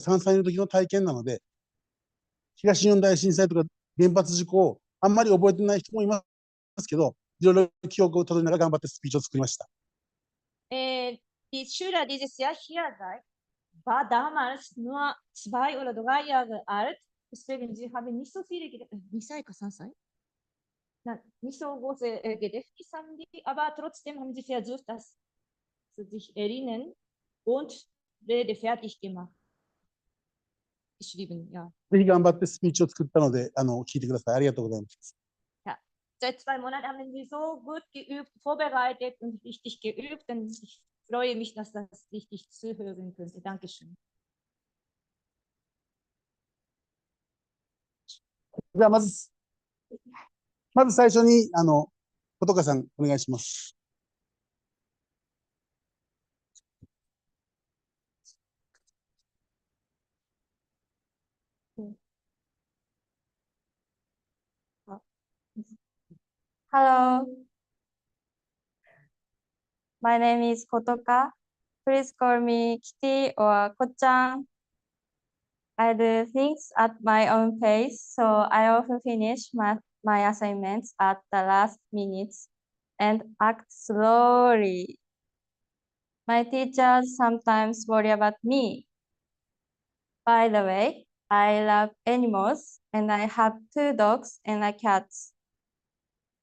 3歳の時の体験なので、東日本大震災とか原発事故をあんまり覚えてない人もいますけど、いろいろ記憶をたどりながら頑張ってスピーチを作りました。Die Schüler dieses Jahr hier sein, war damals nur 2 oder 3 Jahre alt. Deswegen, sie haben nicht so viele Gedächtnis. 2 歳か3歳? Nicht so große Gedächtnis haben die, aber trotzdem haben sie versucht, das zu sich erinnern und Rede fertig gemacht. Geschrieben, ja. ぜひ頑張ってスピーチを作ったので、聞いてください。ありがとうございます。Ja. Seit 2 Monaten haben sie so gut geübt, vorbereitet und richtig geübt. Und ich freue mich, dass das richtig zuhören könnte. Dankeschön. ではまず最初に、小戸さん、お願いします。Hello, my name is Kotoka. Please call me Kitty or Kochan. I do things at my own pace, so I often finish my assignments at the last minutes and act slowly. My teachers sometimes worry about me. By the way, I love animals and I have 2 dogs and a cat.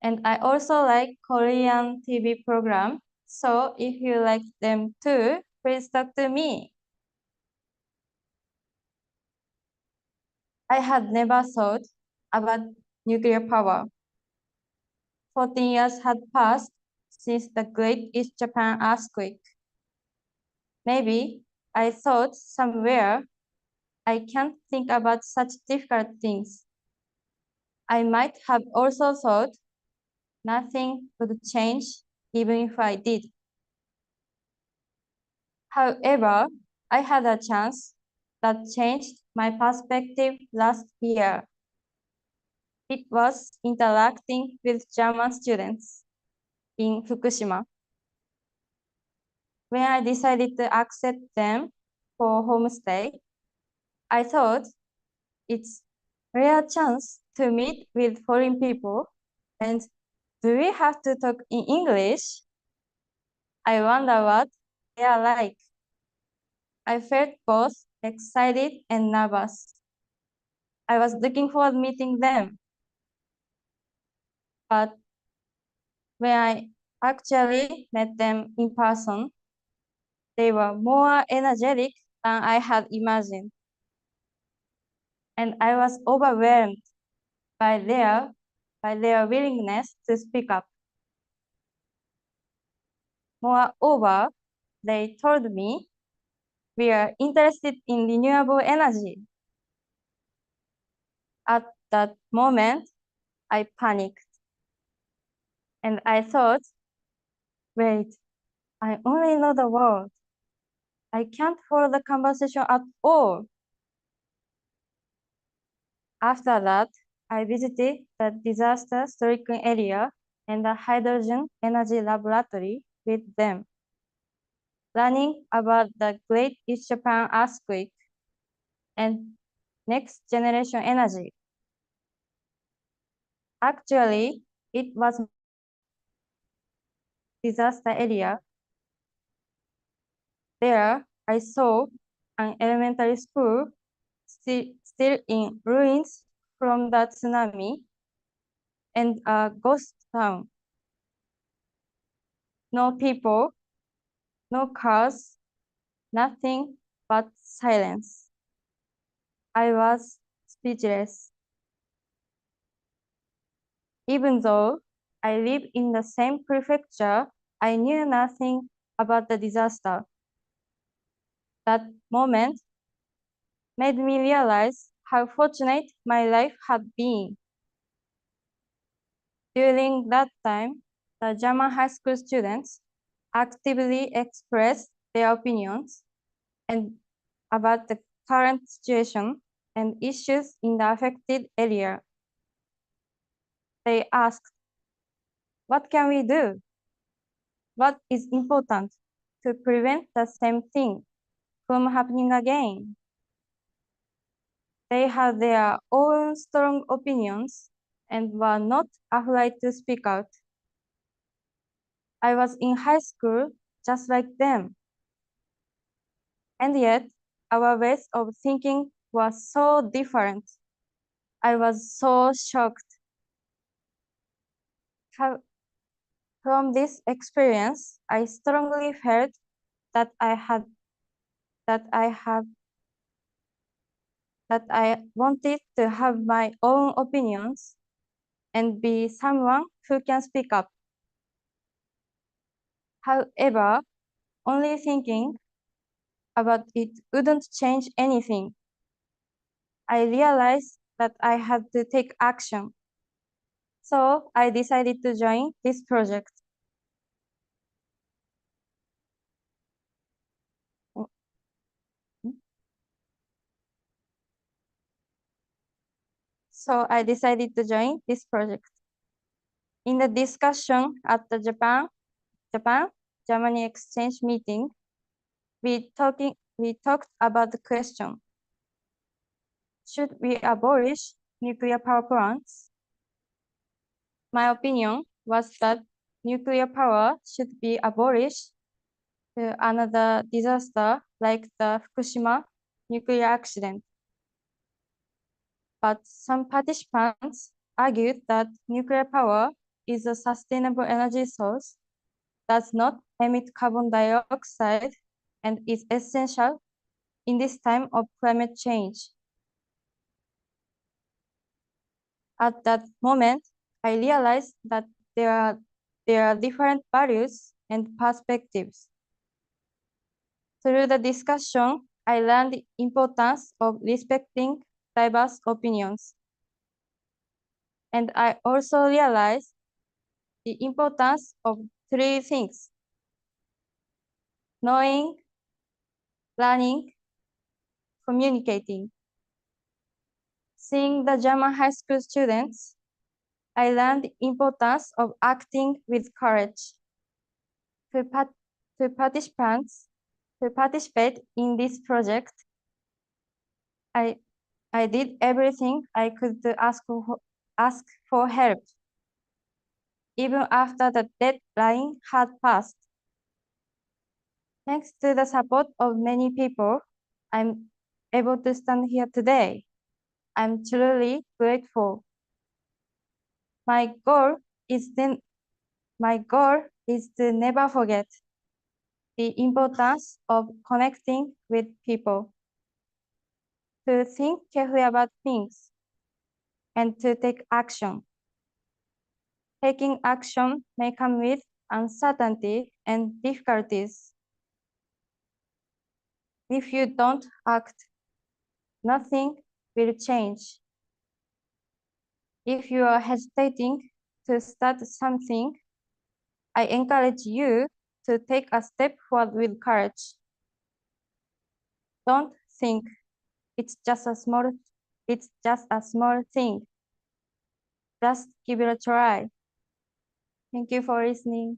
And I also like Korean TV program. So if you like them too, please talk to me. I had never thought about nuclear power. 14 years had passed since the Great East Japan earthquake. Maybe I thought somewhere I can't think about such difficult things. I might have also thought nothing would change even if I did. However, I had a chance that changed my perspective last year. It was interacting with German students in Fukushima. When I decided to accept them for homestay, I thought it's a rare chance to meet with foreign people, and do we have to talk in English? I wonder what they are like. I felt both excited and nervous. I was looking forward to meeting them. But when I actually met them in person, they were more energetic than I had imagined. And I was overwhelmed by their willingness to speak up. Moreover, they told me we are interested in renewable energy. At that moment, I panicked. And I thought, wait, I only know the word. I can't follow the conversation at all. After that, I visited the disaster-stricken area and the hydrogen energy laboratory with them, learning about the Great East Japan earthquake and next generation energy. Actually, it was disaster area. There, I saw an elementary school still in ruins from the tsunami and a ghost town. No people, no cars, nothing but silence. I was speechless. Even though I live in the same prefecture, I knew nothing about the disaster. That moment made me realize how fortunate my life had been. During that time, the German high school students actively expressed their opinions and about the current situation and issues in the affected area. They asked, what can we do? What is important to prevent the same thing from happening again? They had their own strong opinions and were not afraid to speak out. I was in high school just like them. And yet, our ways of thinking were so different. I was so shocked. From this experience, I strongly felt that I wanted to have my own opinions and be someone who can speak up. However, only thinking about it wouldn't change anything. I realized that I had to take action. So I decided to join this project. In the discussion at the Germany exchange meeting, we talked about the question, should we abolish nuclear power plants? My opinion was that nuclear power should be abolished to another disaster like the Fukushima nuclear accident. But some participants argued that nuclear power is a sustainable energy source, does not emit carbon dioxide, and is essential in this time of climate change. At that moment, I realized that there are different values and perspectives. Through the discussion, I learned the importance of respecting diverse opinions. And I also realized the importance of three things: knowing, learning, communicating. Seeing the German high school students, I learned the importance of acting with courage. To participate in this project, I did everything I could to ask for help, even after the deadline had passed. Thanks to the support of many people, I'm able to stand here today. I'm truly grateful. My goal is to never forget the importance of connecting with people, to think carefully about things, and to take action. Taking action may come with uncertainty and difficulties. If you don't act, nothing will change. If you are hesitating to start something, I encourage you to take a step forward with courage. Don't think it's just a small thing. Just give it a try. Thank you for listening.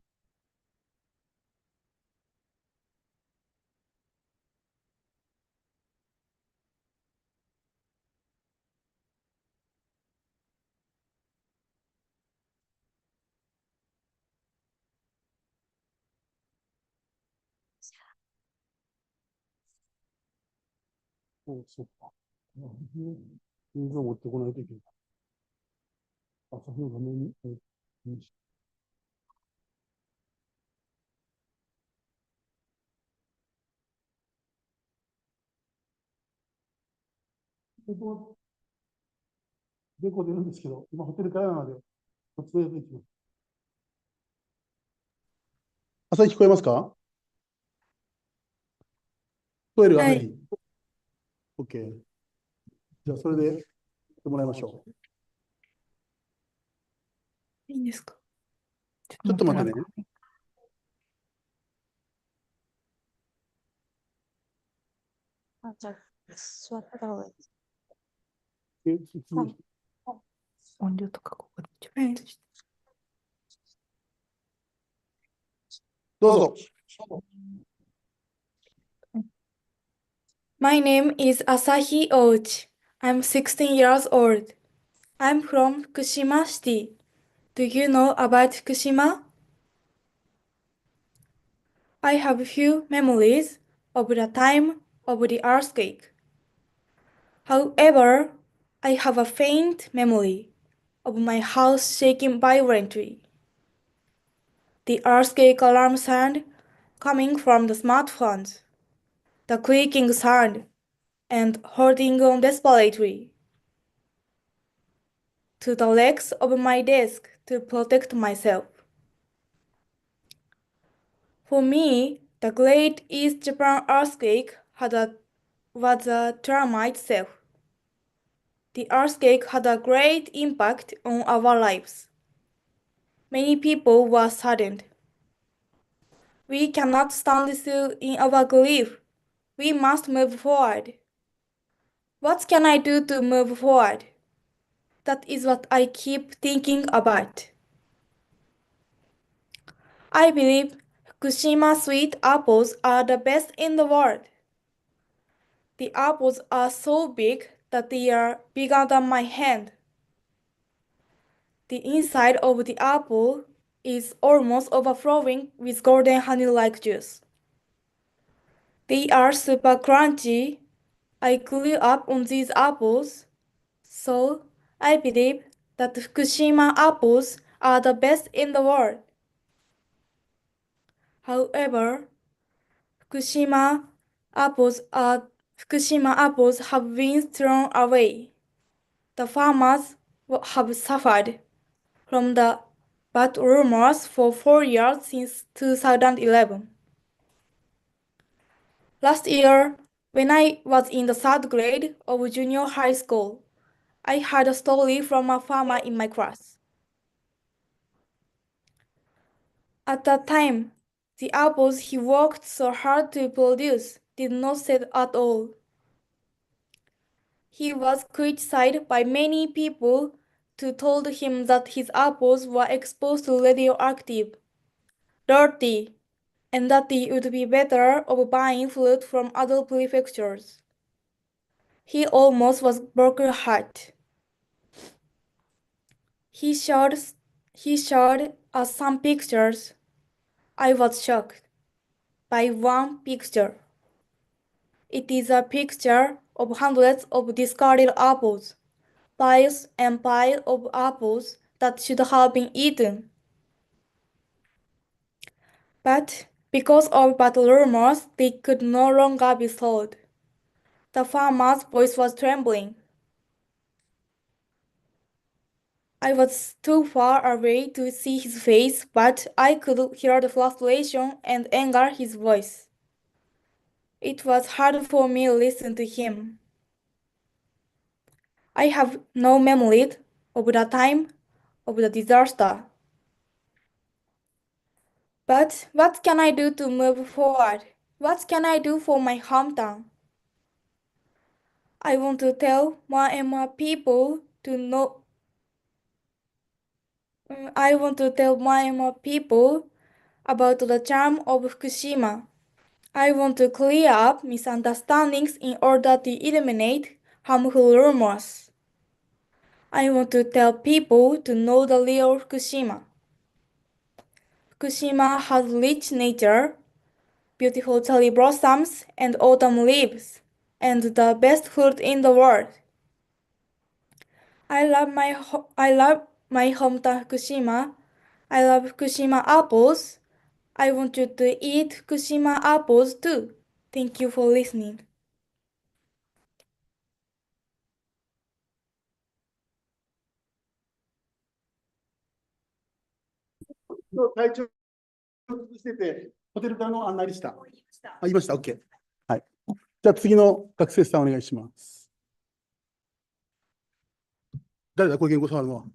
そうか。水を持ってこないといけない。朝日の画面に。でこ出るんですけど、今ホテルからなので、お伝えできます。朝日聞こえますか？聞こえる？朝日。OK。じゃあ、それで、やってもらいましょう。いいんですか？ちょっと待ってね。じゃあ、座った方がいい。音量とかここで調整して。どうぞ。My name is Asahi Ouch. I'm 16 years old. I'm from Fukushima City. Do you know about Fukushima? I have few memories of the time of the earthquake. However, I have a faint memory of my house shaking violently. The earthquake alarm sound coming from the smartphones, the creaking sound, and holding on desperately to the legs of my desk to protect myself. For me, the Great East Japan earthquake was a trauma itself. The earthquake had a great impact on our lives. Many people were saddened. We cannot stand still in our grief. We must move forward. What can I do to move forward? That is what I keep thinking about. I believe Fukushima sweet apples are the best in the world. The apples are so big that they are bigger than my hand. The inside of the apple is almost overflowing with golden honey-like juice. They are super crunchy. I grew up on these apples, so I believe that Fukushima apples are the best in the world. However, Fukushima apples have been thrown away. The farmers have suffered from the bad rumors for 4 years since 2011. Last year, when I was in the third grade of junior high school, I heard a story from a farmer in my class. At that time, the apples he worked so hard to produce did not sell at all. He was criticized by many people who told him that his apples were exposed to radioactive, dirty, and that he would be better off buying fruit from other prefectures. He almost was broken heart. He showed us some pictures. I was shocked by one picture. It is a picture of hundreds of discarded apples, piles and piles of apples that should have been eaten. But because of bad rumors, they could no longer be sold. The farmer's voice was trembling. I was too far away to see his face, but I could hear the frustration and anger in his voice. It was hard for me to listen to him. I have no memory of the time of the disaster. But what can I do to move forward? What can I do for my hometown? I want to tell more and more people to know. I want to tell more and more people about the charm of Fukushima. I want to clear up misunderstandings in order to eliminate harmful rumors. I want to tell people to know the real Fukushima. Fukushima has rich nature, beautiful cherry blossoms and autumn leaves, and the best food in the world. I love my hometown Fukushima. I love Fukushima apples. I want you to eat Fukushima apples too. Thank you for listening. 体調崩してて、ホテルからの案内でした。言いました。OK。はい。じゃあ次の学生さんお願いします。誰だこれ言語触るのは。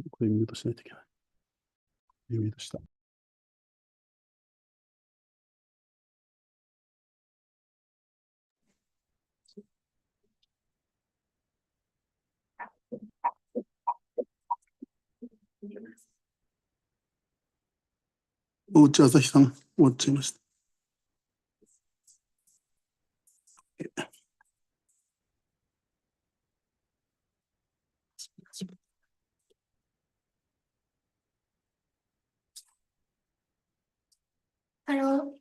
これミュートしないといけない。ミュートした。大内朝日さん、終わっちゃいました。Hello,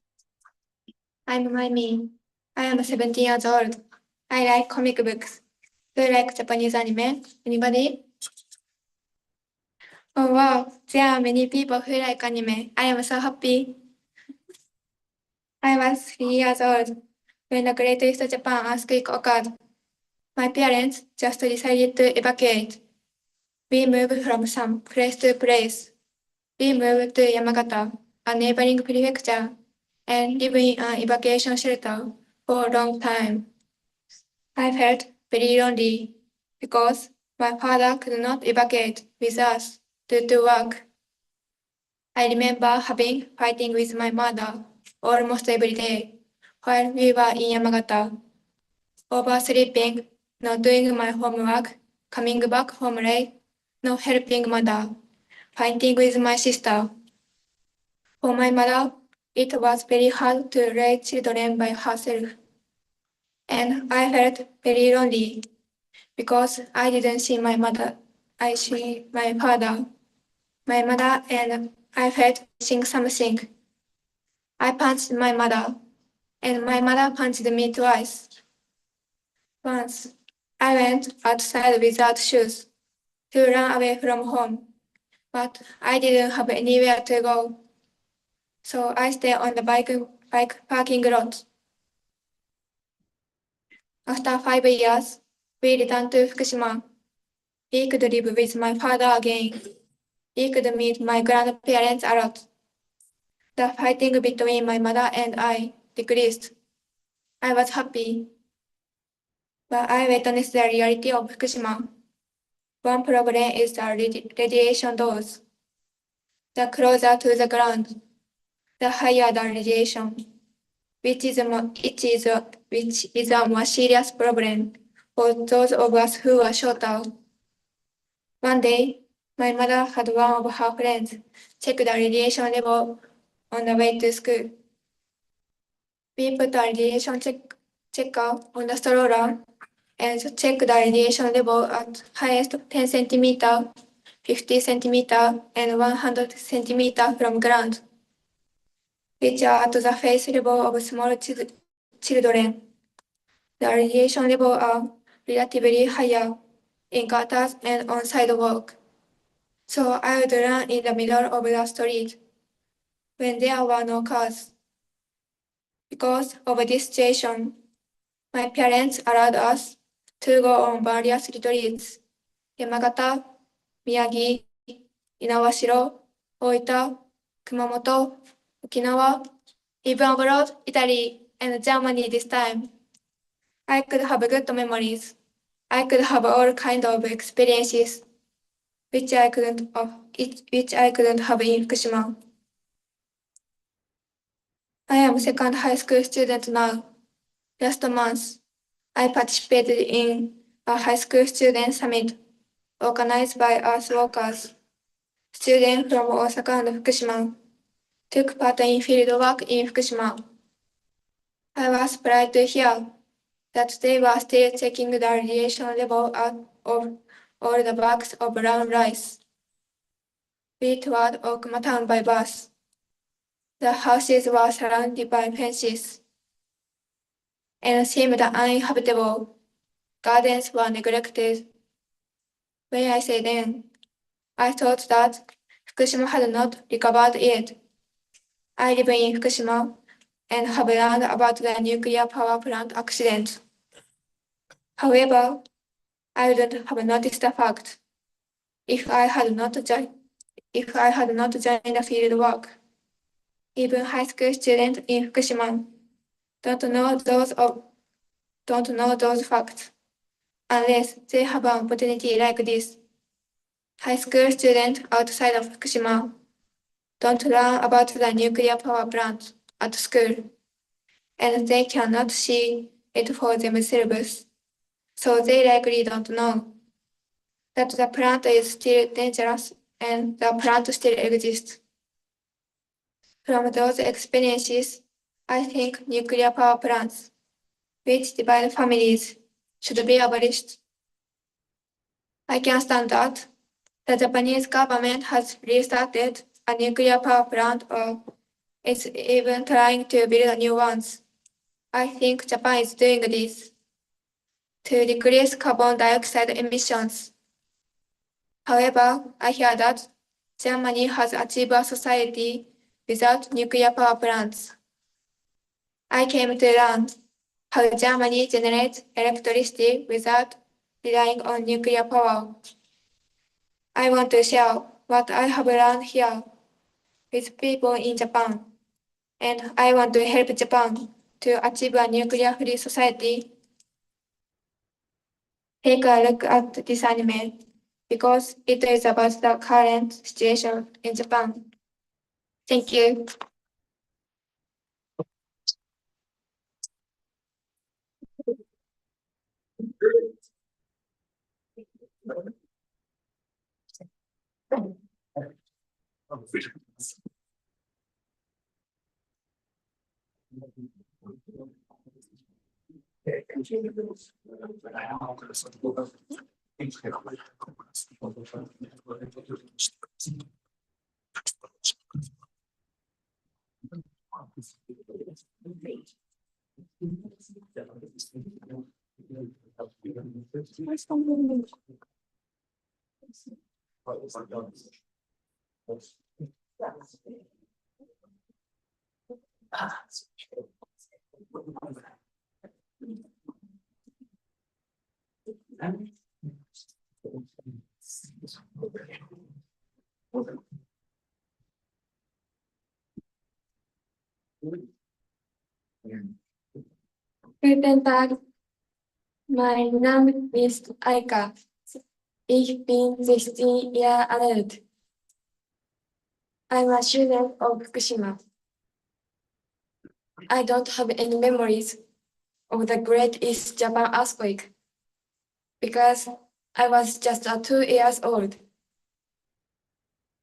I'm Maimi. I am 17 years old. I like comic books. Do you like Japanese anime? Anybody? Oh wow, there are many people who like anime. I am so happy. I was 3 years old when the Great East Japan earthquake occurred. My parents just decided to evacuate. We moved from some place to place. We moved to Yamagata, a neighboring prefecture, and lived in an evacuation shelter for a long time. I felt very lonely because my father could not evacuate with us due to work. I remember having fighting with my mother almost every day while we were in Yamagata, oversleeping, not doing my homework, coming back home late, not helping mother, fighting with my sister. For my mother, it was very hard to raise children by herself. And I felt very lonely because I didn't see my mother. I see my father, my mother, and I felt missing something. I punched my mother, and my mother punched me twice. Once, I went outside without shoes to run away from home, but I didn't have anywhere to go. So I stayed on the bike parking lot. After 5 years, we returned to Fukushima. We could live with my father again. We could meet my grandparents a lot. The fighting between my mother and I decreased. I was happy. But I witnessed the reality of Fukushima. One problem is the radiation dose. The closer to the ground, the higher the radiation, which is a more serious problem for those of us who are shorter. One day, my mother had one of her friends check the radiation level on the way to school. We put a radiation checker on the stroller and check the radiation level at highest 10 centimeter, 50 centimeter, and 100 centimeter from ground, which are at the face level of small children. The radiation level are relatively higher in gutters and on sidewalk. So I would run in the middle of the street when there were no cars. Because of this situation, my parents allowed us to go on various retreats: Yamagata, Miyagi, Inawashiro, Oita, Kumamoto, Okinawa, even abroad, Italy, and Germany this time. I could have good memories. I could have all kinds of experiences which I couldn't have in Fukushima. I am a second high school student now. Last month, I participated in a high school student summit organized by Earth Workers. Students from Osaka and Fukushima took part in field work in Fukushima. I was proud to hear that they were still checking the radiation level of all the bags of brown rice. We toured Okuma town by bus. The houses were surrounded by fences and seemed uninhabitable. Gardens were neglected. When I say then, I thought that Fukushima had not recovered yet. I live in Fukushima and have learned about the nuclear power plant accident. However, I wouldn't have noticed the fact if I had not joined the field work. Even high school students in Fukushima don't know those facts unless they have an opportunity like this. High school students outside of Fukushima don't learn about the nuclear power plant at school, and they cannot see it for themselves, so they likely don't know that the plant is still dangerous and the plant still exists. From those experiences, I think nuclear power plants, which divide families, should be abolished. I can stand that the Japanese government has restarted a nuclear power plant or is even trying to build new ones. I think Japan is doing this to decrease carbon dioxide emissions. However, I hear that Germany has achieved a society without nuclear power plants. I came to learn how Germany generates electricity without relying on nuclear power. I want to share what I have learned here with people in Japan, and I want to help Japan to achieve a nuclear-free society. Take a look at this anime because it is about the current situation in Japan. Thank you. Guten Tag, mein Name ist Eika. Ich bin 16 Jahre alt. I'm a student of Fukushima. I don't have any memories of the Great East Japan earthquake because I was just 2 years old.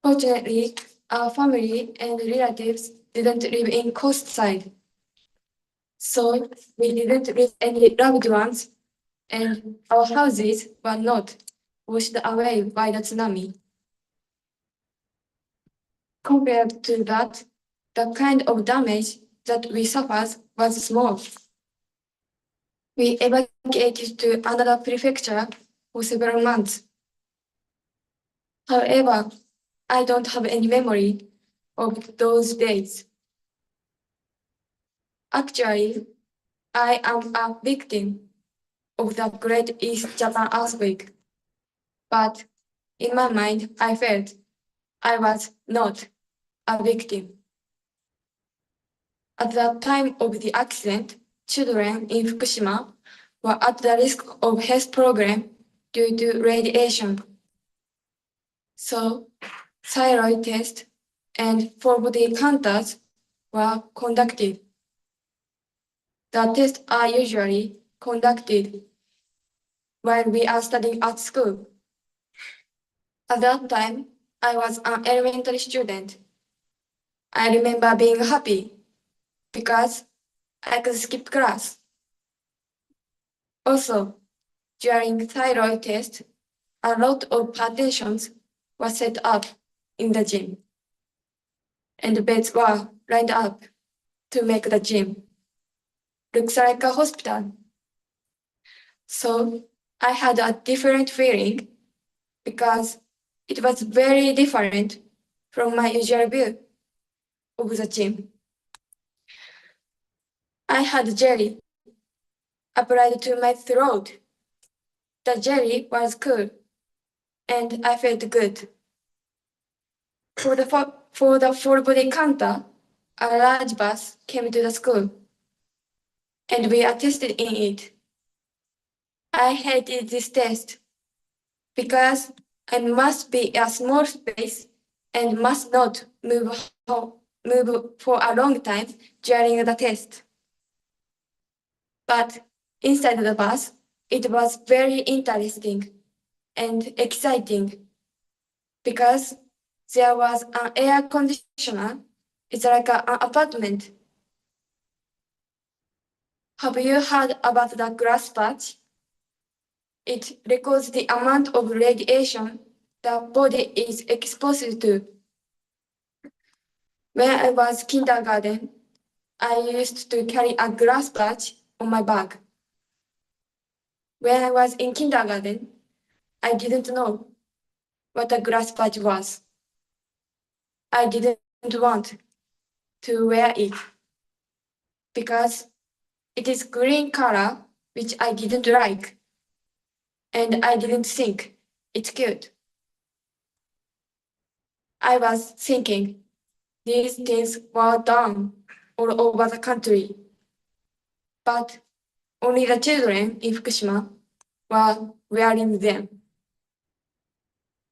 Fortunately, our family and relatives didn't live in coast side, so we didn't lose any loved ones, and our houses were not washed away by the tsunami. Compared to that, the kind of damage that we suffered was small. We evacuated to another prefecture for several months. However, I don't have any memory of those days. Actually, I am a victim of the Great East Japan earthquake. But in my mind, I felt I was not a victim. At the time of the accident, children in Fukushima were at the risk of health problem due to radiation. So, thyroid test and full body counters were conducted. The tests are usually conducted while we are studying at school. At that time, I was an elementary student. I remember being happy because I could skip class. Also, during thyroid test, a lot of partitions were set up in the gym, and beds were lined up to make the gym looks like a hospital. So I had a different feeling because it was very different from my usual view of the gym. I had jelly applied to my throat. The jelly was cool and I felt good. For the full body counter, a large bus came to the school and we are tested in it. I hated this test because I must be in a small space and must not move for a long time during the test. But inside the bus, it was very interesting and exciting because there was an air conditioner It's like an apartment. Have you heard about the grass patch? It records the amount of radiation the body is exposed to. When I was kindergarten, I used to carry a grass patch on my back. When I was in kindergarten, I didn't know what a grass patch was. I didn't want to wear it because it is green color, which I didn't like, and I didn't think it's cute. I was thinking these things were done all over the country, but only the children in Fukushima were wearing them.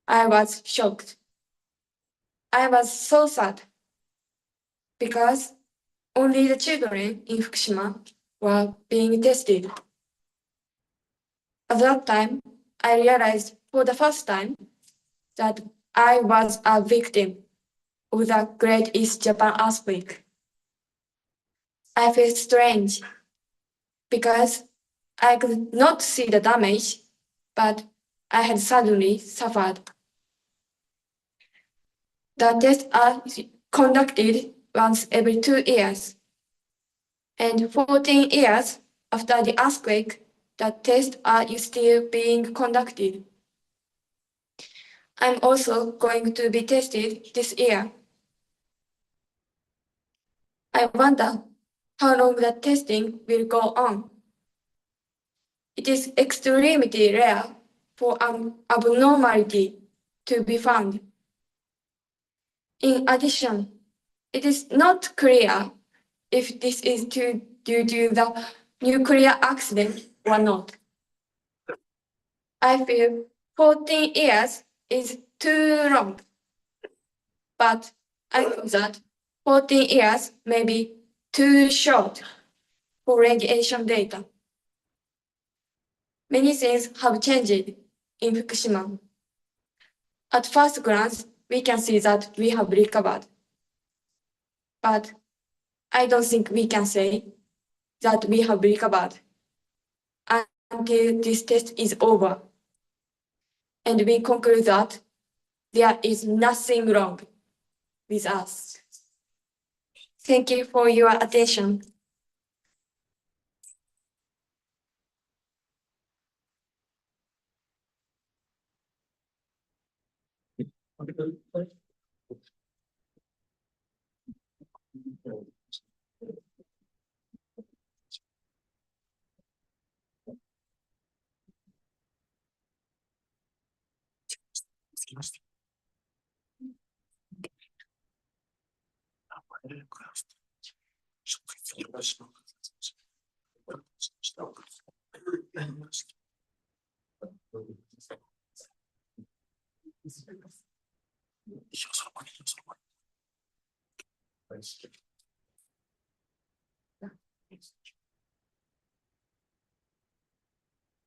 I was shocked. I was so sad because only the children in Fukushima were being tested. At that time, I realized for the first time that I was a victim of the Great East Japan earthquake. I felt strange because I could not see the damage, but I had suddenly suffered. The tests are conducted once every 2 years, and 14 years after the earthquake, the tests are still being conducted. I'm also going to be tested this year. I wonder how long the testing will go on. It is extremely rare for an abnormality to be found. In addition, it is not clear if this is due to the nuclear accident or not. I feel 14 years is too long, but I know that 14 years may be too short for radiation data. Many things have changed in Fukushima. At first glance, we can see that we have recovered. But I don't think we can say that we have recovered until this test is over. And we conclude that there is nothing wrong with us. Thank you for your attention.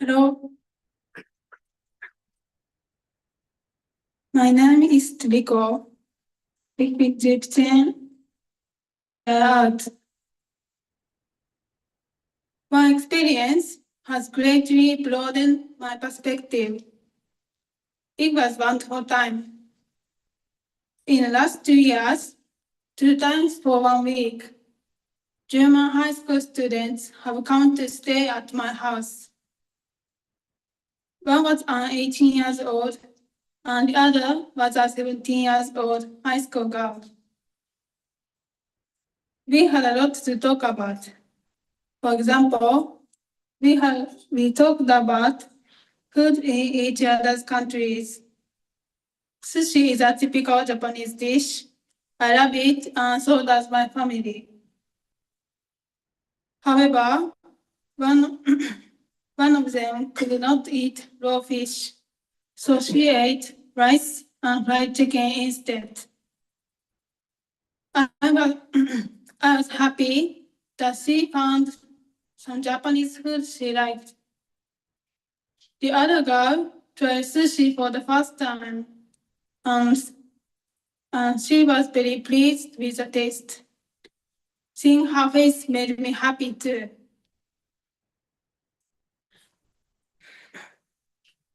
Hello. My name is Triko. Egyptian art. My experience has greatly broadened my perspective. It was a wonderful time. In the last 2 years, 2 times for 1 week, German high school students have come to stay at my house. One was an 18 years old, and the other was a 17 years old high school girl. We had a lot to talk about. For example, we talked about food in each other's countries. Sushi is a typical Japanese dish. I love it, and so does my family. However, one of them could not eat raw fish, so she ate rice and fried chicken instead. I was happy that she found some Japanese food she liked. The other girl tried sushi for the first time, and and she was very pleased with the taste. Seeing her face made me happy too.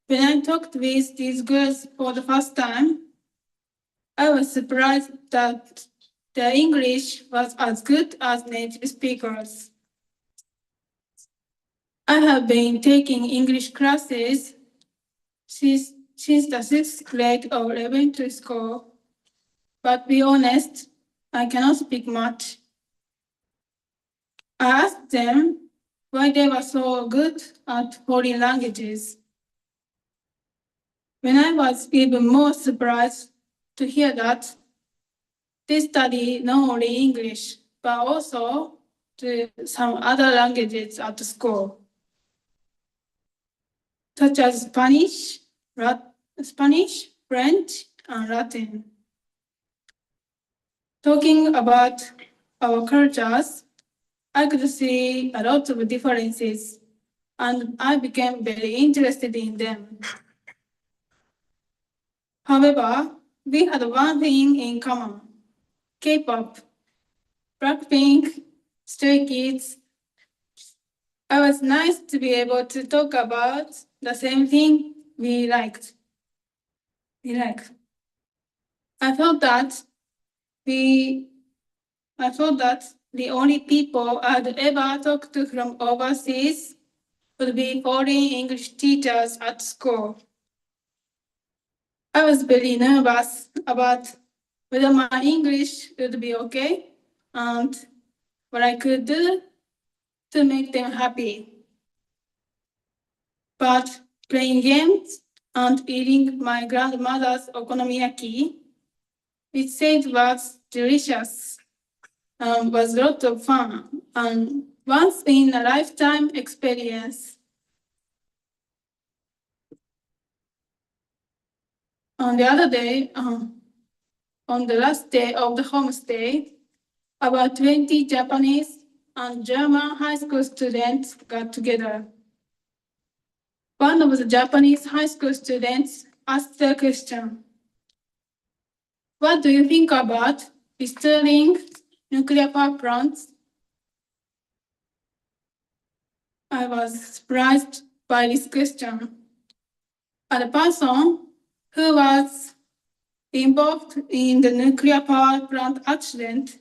When I talked with these girls for the first time, I was surprised that their English was as good as native speakers. I have been taking English classes since the 6th grade of elementary school, but to be honest, I cannot speak much. I asked them why they were so good at foreign languages. When I was even more surprised to hear that they study not only English, but also some other languages at school, such as Spanish, French, and Latin. Talking about our cultures, I could see a lot of differences, and I became very interested in them. However, we had one thing in common: K-pop, Blackpink, Stray Kids. It was nice to be able to talk about the same thing we liked. I felt that the only people I'd ever talked to from overseas would be foreign English teachers at school. I was very nervous about whether my English would be okay and what I could do to make them happy. But playing games and eating my grandmother's okonomiyaki, which said was delicious, was a lot of fun and once in a lifetime experience. On the other day, on the last day of the homestay, about 20 Japanese and German high school students got together. One of the Japanese high school students asked the question, "What do you think about installing nuclear power plants?" I was surprised by this question. As a person who was involved in the nuclear power plant accident,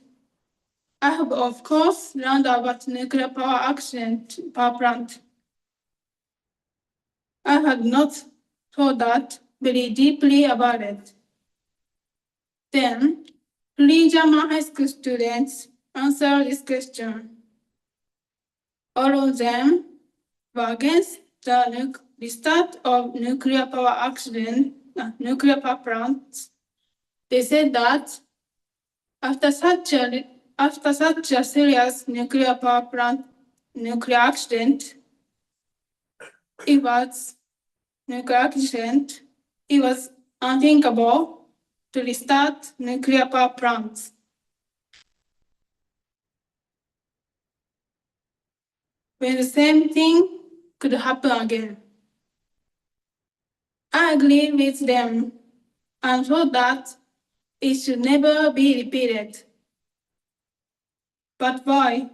I have of course learned about nuclear power plant. I had not thought that very deeply about it. Then, 3 German high school students answered this question. All of them were against the restart of nuclear power plants. They said that after such a serious nuclear accident, it was unthinkable to restart nuclear power plants. When the same thing could happen again. I agree with them and thought that it should never be repeated. But why?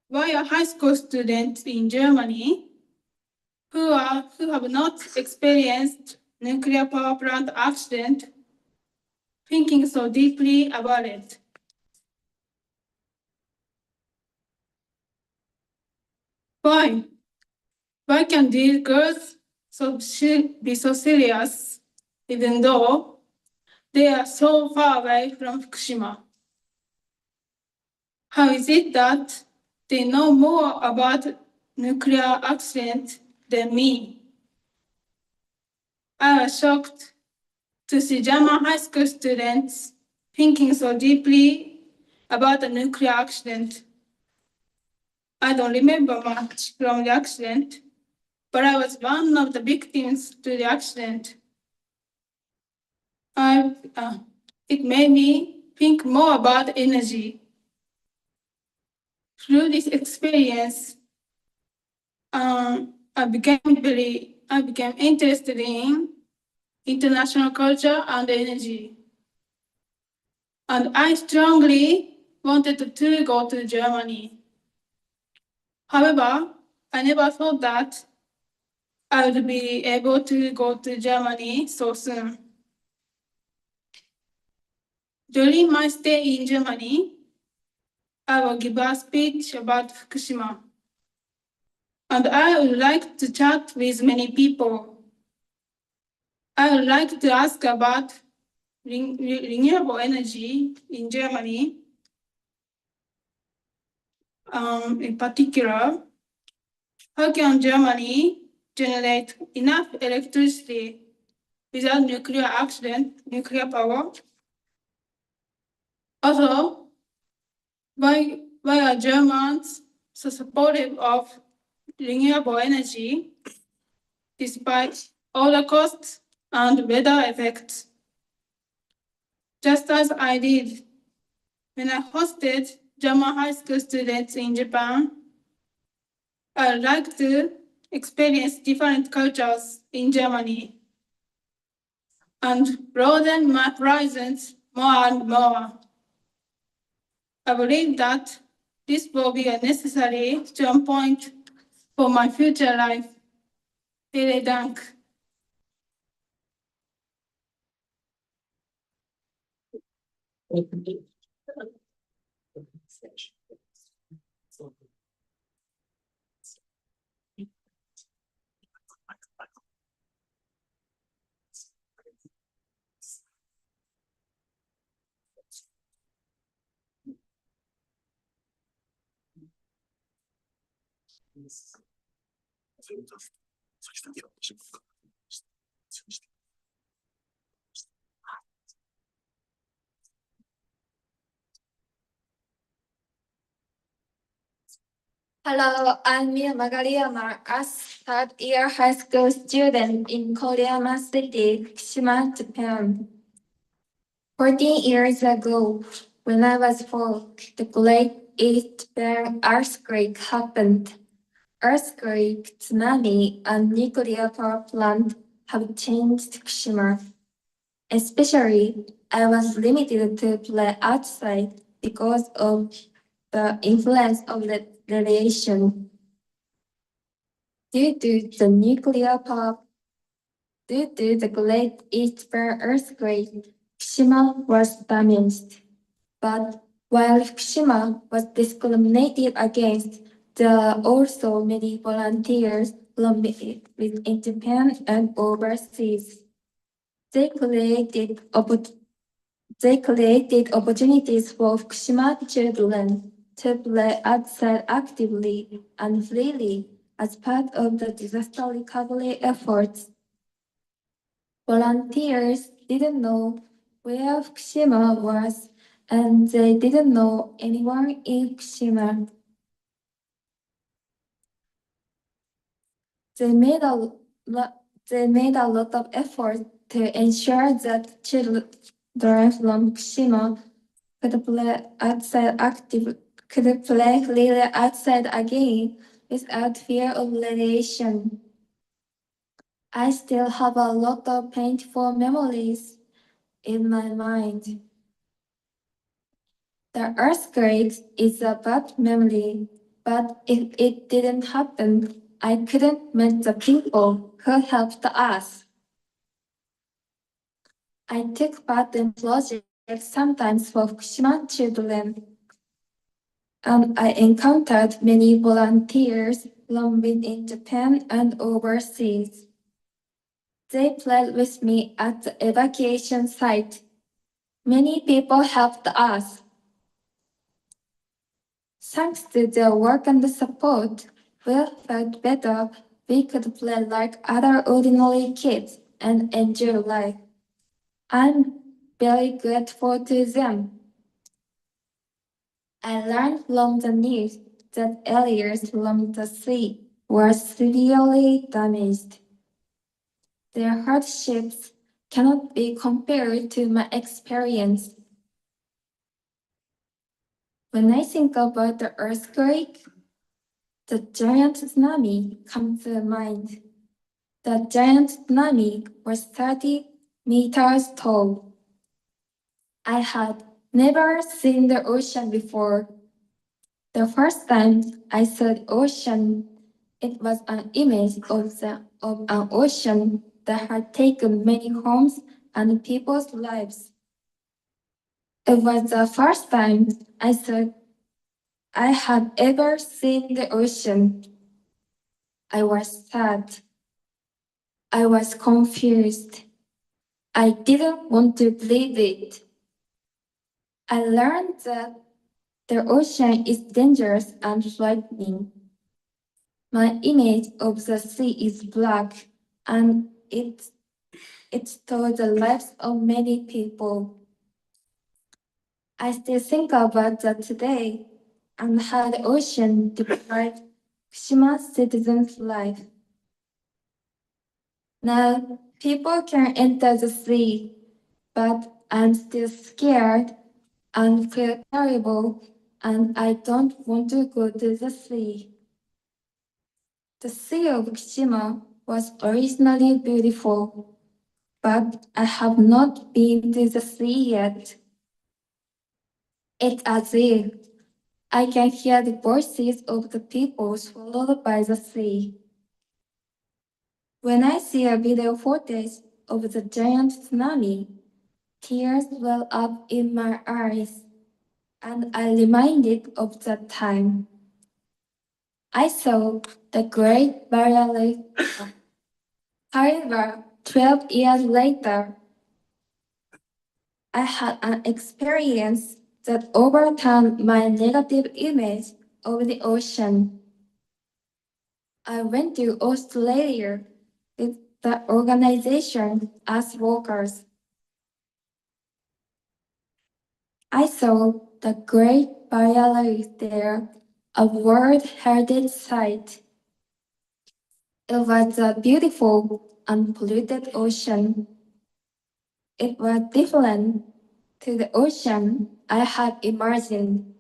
Why are high school students in Germany who have not experienced nuclear power plant accident thinking so deeply about it? Why? Why can these girls be so serious even though they are so far away from Fukushima? How is it that they know more about nuclear accident than me? I was shocked to see German high school students thinking so deeply about the nuclear accident. I don't remember much from the accident, but I was one of the victims to the accident. It made me think more about energy. Through this experience, I became interested in international culture and energy. and I strongly wanted to go to Germany. However, I never thought that I would be able to go to Germany so soon. During my stay in Germany, I will give a speech about Fukushima, and I would like to chat with many people. I would like to ask about renewable energy in Germany. In particular, how can Germany generate enough electricity without nuclear accident, nuclear power? Also, why are Germans so supportive of renewable energy despite all the costs and weather effects? Just as I did when I hosted German high school students in Japan, I would like to experience different cultures in Germany and broaden my horizons more and more. I believe that this will be a necessary strong point for my future life. Vielen Dank. Hello, I'm Mia Magaliyama, a third-year high school student in Koriyama City, Fukushima, Japan. 14 years ago, when I was 4, the Great East Bang earthquake happened. Earthquake, tsunami, and nuclear power plant have changed Fukushima. Especially, I was limited to play outside because of the influence of the radiation. Due to the Great East Bang earthquake, Fukushima was damaged. But while Fukushima was discriminated against, there are also many volunteers from within Japan and overseas. They created opportunities for Fukushima children to play outside actively and freely as part of the disaster recovery efforts. Volunteers didn't know where Fukushima was, and they didn't know anyone in Fukushima. They made a lot of effort to ensure that children from Fukushima could play freely outside again without fear of radiation. I still have a lot of painful memories in my mind. The earthquake is a bad memory, but if it didn't happen, I couldn't meet the people who helped us. I took part in projects sometimes for Fukushima children, and I encountered many volunteers from within Japan and overseas. They played with me at the evacuation site. Many people helped us. Thanks to their work and support, we felt better. We could play like other ordinary kids and enjoy life. I'm very grateful to them. I learned from the news that areas along the sea were severely damaged. Their hardships cannot be compared to my experience. When I think about the earthquake, the giant tsunami comes to mind. The giant tsunami was 30 meters tall. I had never seen the ocean before. The first time I saw the ocean, it was an image of an ocean that had taken many homes and people's lives. It was the first time I thought I had ever seen the ocean. I was sad. I was confused. I didn't want to believe it. I learned that the ocean is dangerous and frightening. My image of the sea is black, and it stole the lives of many people. I still think about that today and how the ocean deprived Fukushima citizens' life. Now, people can enter the sea, but I'm still scared and feel terrible, and I don't want to go to the sea. The Sea of Fukushima was originally beautiful, but I have not been to the sea yet. It's as if I can hear the voices of the people swallowed by the sea. When I see a video footage of the giant tsunami, tears well up in my eyes, and I'm reminded of that time. I saw the Great Barrier Reef. However, 12 years later, I had an experience that overturned my negative image of the ocean. I went to Australia with the organization as workers. I saw the Great Barrier Reef there, a World Heritage Site. It was a beautiful, unpolluted ocean. It was different to the ocean I had imagined.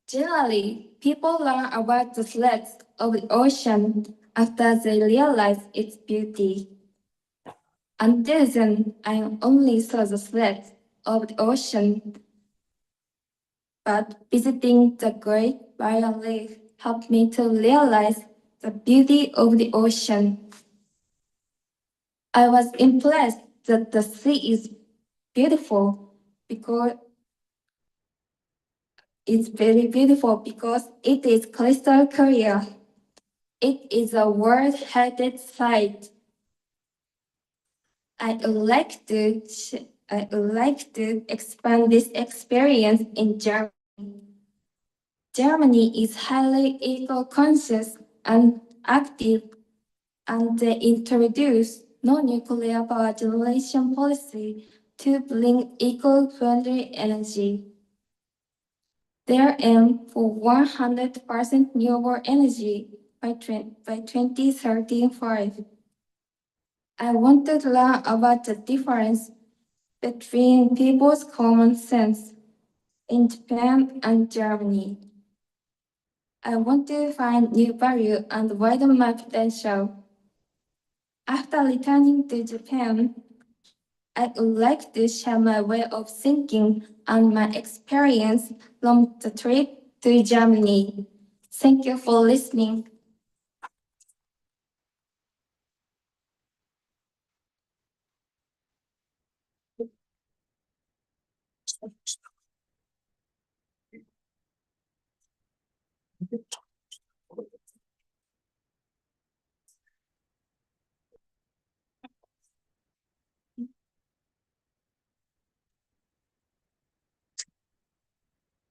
Generally, people learn about the threats of the ocean after they realize its beauty. Until then, I only saw the threats of the ocean, but visiting the Great Barrier Reef helped me to realize the beauty of the ocean. I was impressed that the sea is beautiful because it's very beautiful because it is crystal clear. It is a World Heritage Site. I would like to expand this experience in Germany. Germany is highly eco-conscious and active, and they introduced no nuclear power generation policy to bring eco-friendly energy. Their aim for 100% renewable energy by 2035. I wanted to learn about the difference between people's common sense in Japan and Germany. I want to find new value and widen my potential. After returning to Japan, I would like to share my way of thinking and my experience from the trip to Germany. Thank you for listening.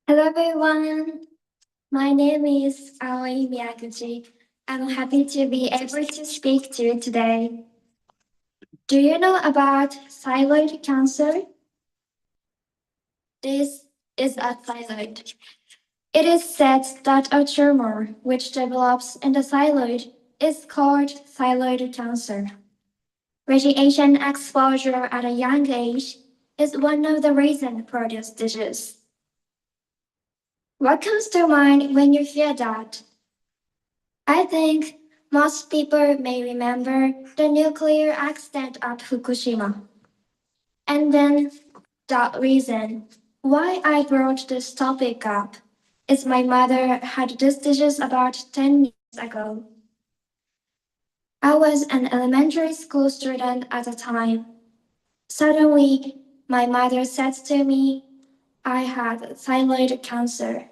Hello everyone, my name is Aoi Miyaguchi. I'm happy to be able to speak to you today. Do you know about thyroid cancer? This is a thyroid. It is said that a tumor which develops in the thyroid is called thyroid cancer. Radiation exposure at a young age is one of the reasons for this disease. What comes to mind when you hear that? I think most people may remember the nuclear accident at Fukushima. And then that reason, Why I brought this topic up is my mother had this disease about 10 years ago. I was an elementary school student at the time. Suddenly, my mother said to me, I had thyroid cancer.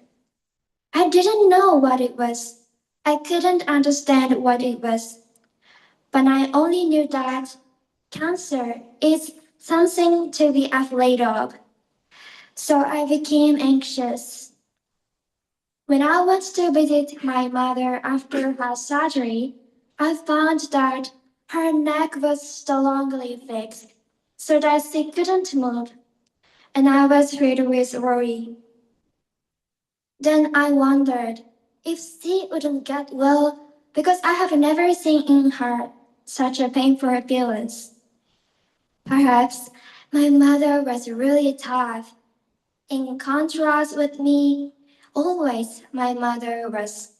I didn't know what it was. I couldn't understand what it was. But I only knew that cancer is something to be afraid of. So I became anxious. When I went to visit my mother after her surgery, I found that her neck was strongly fixed, so that she couldn't move, and I was filled with worry. Then I wondered if she wouldn't get well, because I have never seen in her such a painful appearance. Perhaps my mother was really tough. In contrast with me, always my mother was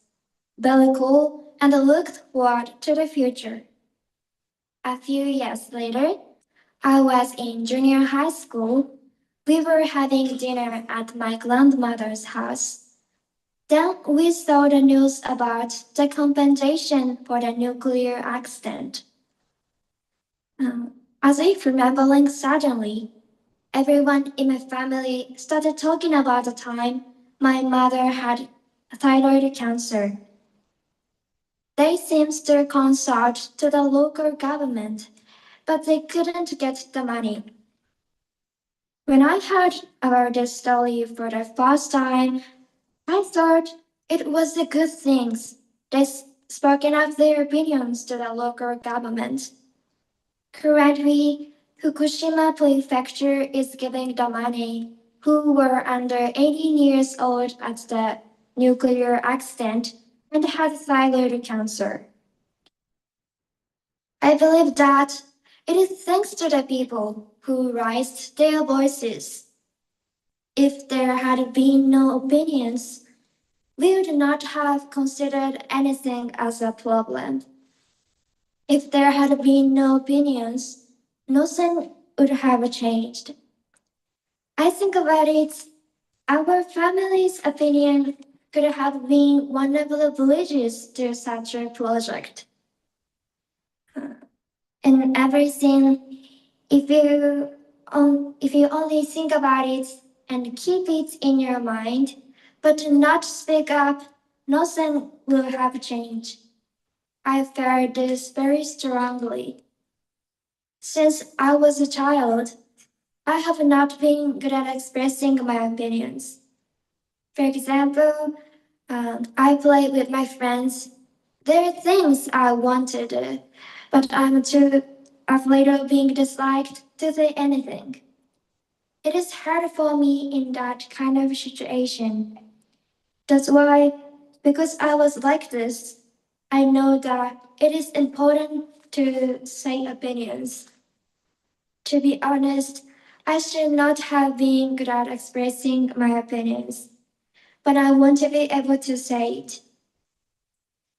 very cool and looked forward to the future. A few years later, I was in junior high school. We were having dinner at my grandmother's house. Then we saw the news about the compensation for the nuclear accident. As if remembering suddenly, everyone in my family started talking about the time my mother had thyroid cancer. They seemed to consult to the local government, but they couldn't get the money. When I heard about this story for the first time, I thought it was a good thing. They spoken up their opinions to the local government. Currently, Fukushima Prefecture is giving the money who were under 18 years old at the nuclear accident and had thyroid cancer. I believe that it is thanks to the people who raised their voices. If there had been no opinions, we would not have considered anything as a problem. If there had been no opinions, nothing would have changed. I think about it, our family's opinion could have been one of the bridges to such a project. And everything, if you only think about it and keep it in your mind, but do not speak up, nothing will have changed. I felt this very strongly. Since I was a child, I have not been good at expressing my opinions. For example, I play with my friends. There are things I want to do, but I'm too afraid of being disliked to say anything. It is hard for me in that kind of situation. That's why, because I was like this, I know that it is important to say opinions. To be honest, I should not have been good at expressing my opinions, but I want to be able to say it.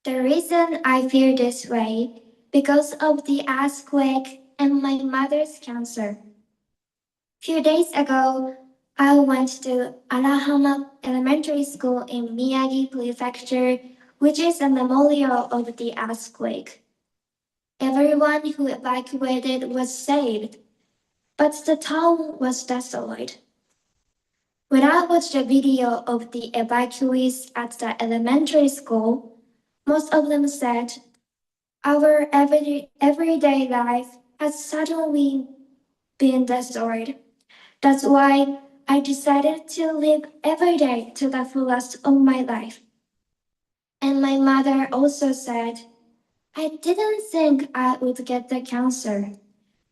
The reason I feel this way because of the earthquake and my mother's cancer. Few days ago, I went to Arahama Elementary School in Miyagi Prefecture, which is a memorial of the earthquake. Everyone who evacuated was saved, but the town was desolate. When I watched a video of the evacuees at the elementary school, most of them said, our everyday life has suddenly been destroyed. That's why I decided to live every day to the fullest of my life. And my mother also said, I didn't think I would get the cancer,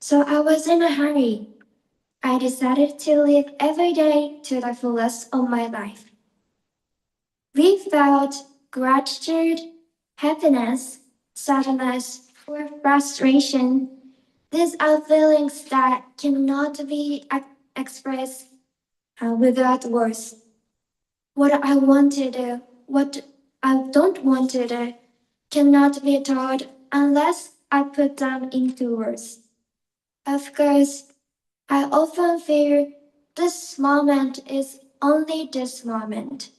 so I was in a hurry. I decided to live every day to the fullest of my life. We felt gratitude, happiness, sadness, or frustration. These are feelings that cannot be expressed without words. What I want to do, what I don't want to do, cannot be told unless I put them into words. Of course, I often feel this moment is only this moment.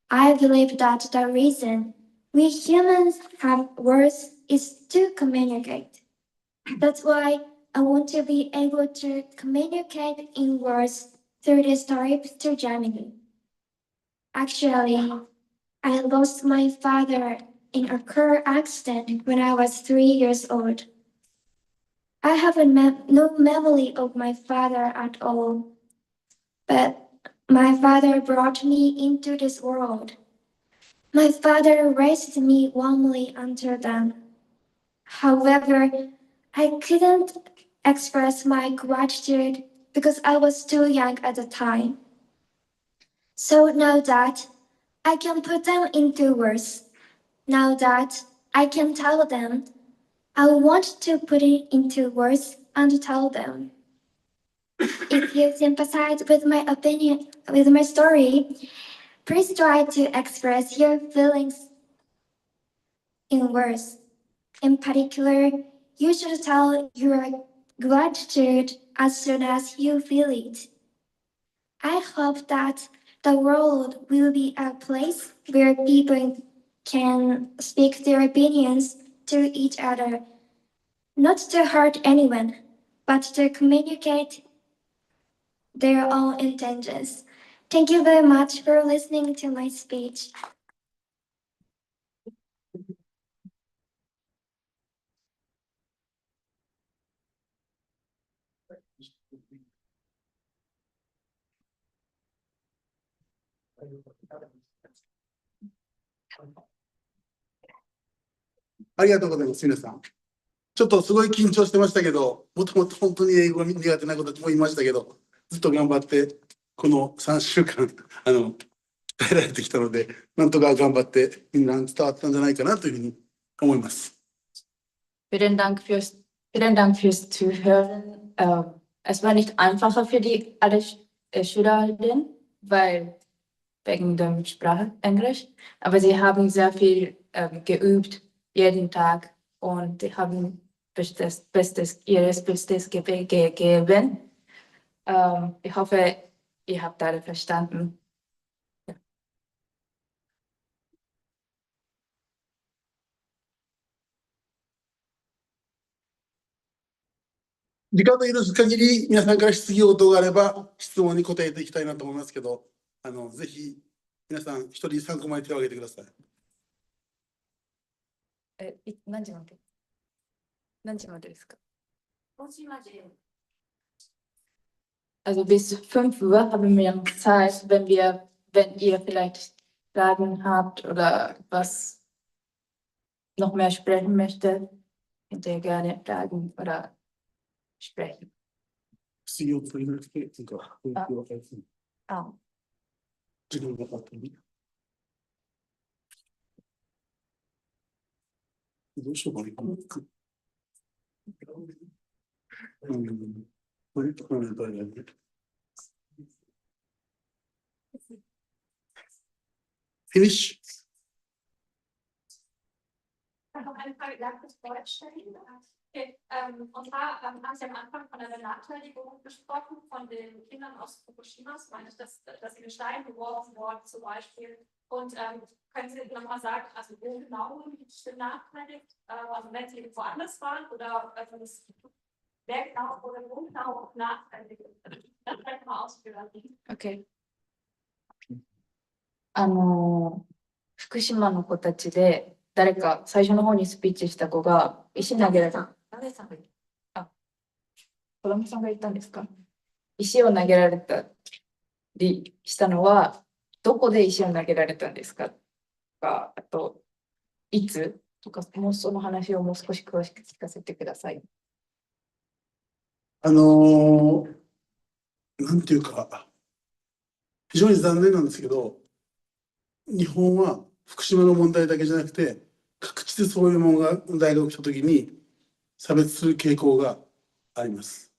I believe that the reason we humans have words is to communicate. That's why I want to be able to communicate in words through this trip to Germany. Actually, I lost my father in a car accident when I was 3 years old. I have no memory of my father at all, but my father brought me into this world. My father raised me warmly until then. However, I couldn't express my gratitude because I was too young at the time. So now that I can put them into words, now that I can tell them, I want to put it into words and tell them. If you sympathize with my opinion, with my story, please try to express your feelings in words. In particular, you should tell your gratitude as soon as you feel it. I hope that the world will be a place where people can speak their opinions to each other, not to hurt anyone, but to communicate their own intentions. Thank you very much for listening to my speech. ありがとうございます、皆さん。ちょっとすごい緊張してましたけど、もともと本当に英語が苦手なことも言いましたけど、ずっと頑張って、この3週間、鍛えられてきたので、なんとか頑張って、みんな伝わったんじゃないかなというふうに思います。Vielen Dank fürs Zuhören. Es war nicht einfacher für alle Schülerinnen, weil wegen der Sprache Englisch, aber sie haben sehr viel geübt jeden Tag und sie haben ihres Bestes gegeben. Ich hoffe, ihr habt alle verstanden. 時間の許す限り、皆さんから質疑応答があれば、質問に答えていきたいなと思いますけど、ぜひ、皆さん、一人3個前手を挙げてください。何時までですか？ Also bis 5 Uhr haben wir noch Zeit, wenn ihr vielleicht Fragen habt oder was noch mehr sprechen möchtet, könnt ihr gerne fragen oder sprechen. 質疑応答になって、時間がかかってる。どうしようかな。Finish. Eine Frage, darf ich das Deutsch stellen? Okay. Und zwar haben Sie am Anfang von der Benachteiligung gesprochen, von den Kindern aus Fukushima, meine ich, dass sie mit Steinen geworfen wurden zum Beispiel. Und können Sie nochmal sagen, also wo genau liegt benachteiligt? Also wenn Sie woanders waren oder wer genau oder wo genau benachteiligt? Das vielleicht mal ausführen. Okay. 福島の子たちで誰か最初の方にスピーチした子が石投げられた。子供さんが言ったんですか？石を投げられたりしたのはどこで石を投げられたんですか？とか、あといつとか、もうその話をもう少し詳しく聞かせてください。なんていうか、非常に残念なんですけど、日本は福島の問題だけじゃなくて、各地でそういう問題が起きたときに差別する傾向があります。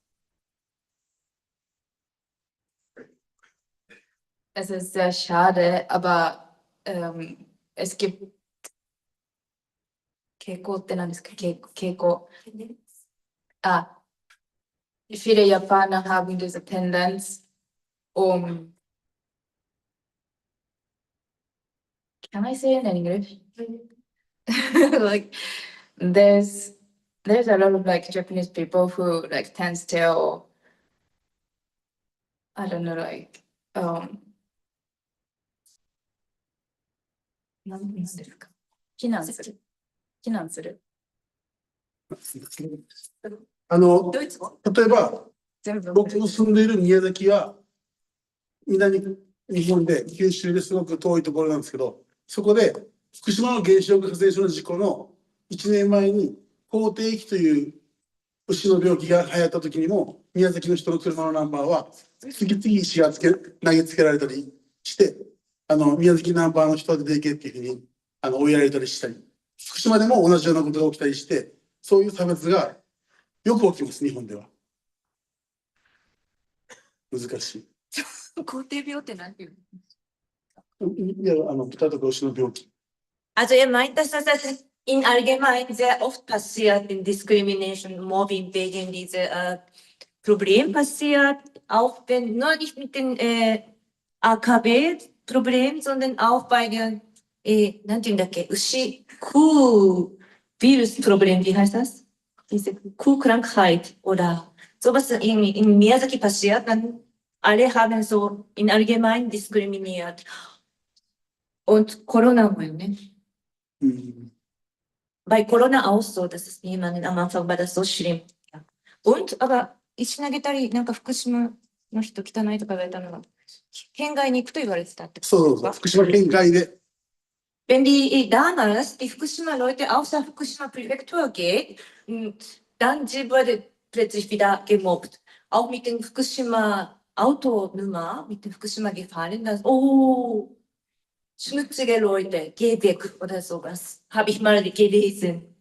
Es ist sehr schade, aber es gibt 傾向って何ですか？傾向。viele Japaner haben diese Tendenz, can I say it in English? Like, there's a lot of like Japanese people who like tends to, I don't know, like, なんですか。避難する。避難する。ドイツ語例えば、全部。僕の住んでいる宮崎は、南日本で、九州ですごく遠いところなんですけど、そこで、福島の原子力発電所の事故の1年前に、口蹄疫という牛の病気が流行った時にも、宮崎の人の車のナンバーは、次々石が投げつけられたりして、宮崎ナンバーの人は出ていけっていうふうに追いやられたりしたり、福島でも同じようなことが起きたりして、そういう差別がよく起きます、日本では。難しい。口蹄病って何ていういや、豚とか牛の病気。Also er meint, dass das in allgemein sehr oft passiert, in Discrimination, Mobbing wegen dieser Problem passiert, auch wenn nur nicht mit den AKW-Problem, sondern auch bei den, なんていうんだっけ、Kuh-Virus-Problem, wie heißt das? Diese Kuhkrankheit oder sowas in Miyazaki passiert, dann alle haben so in allgemein diskriminiert. Und Corona war, ne? Bei Corona auch so, dass es niemanden am Anfang war das so schlimm. Ja. Und, aber石投げたり、なんか福島の人汚いとか言われたのは、県外に行くと言われてたってことそうそう、福島県外で。Wenn die damals die Fukushima-Leute aus der Fukushima-Präfektur gehen, dann sie wurde plötzlich wieder gemobbt. Auch mit den Fukushima-Autonummer, mit den Fukushima gefallen, dass, oh, schmutzige Leute, geh weg oder sowas. Habe ich mal gelesen.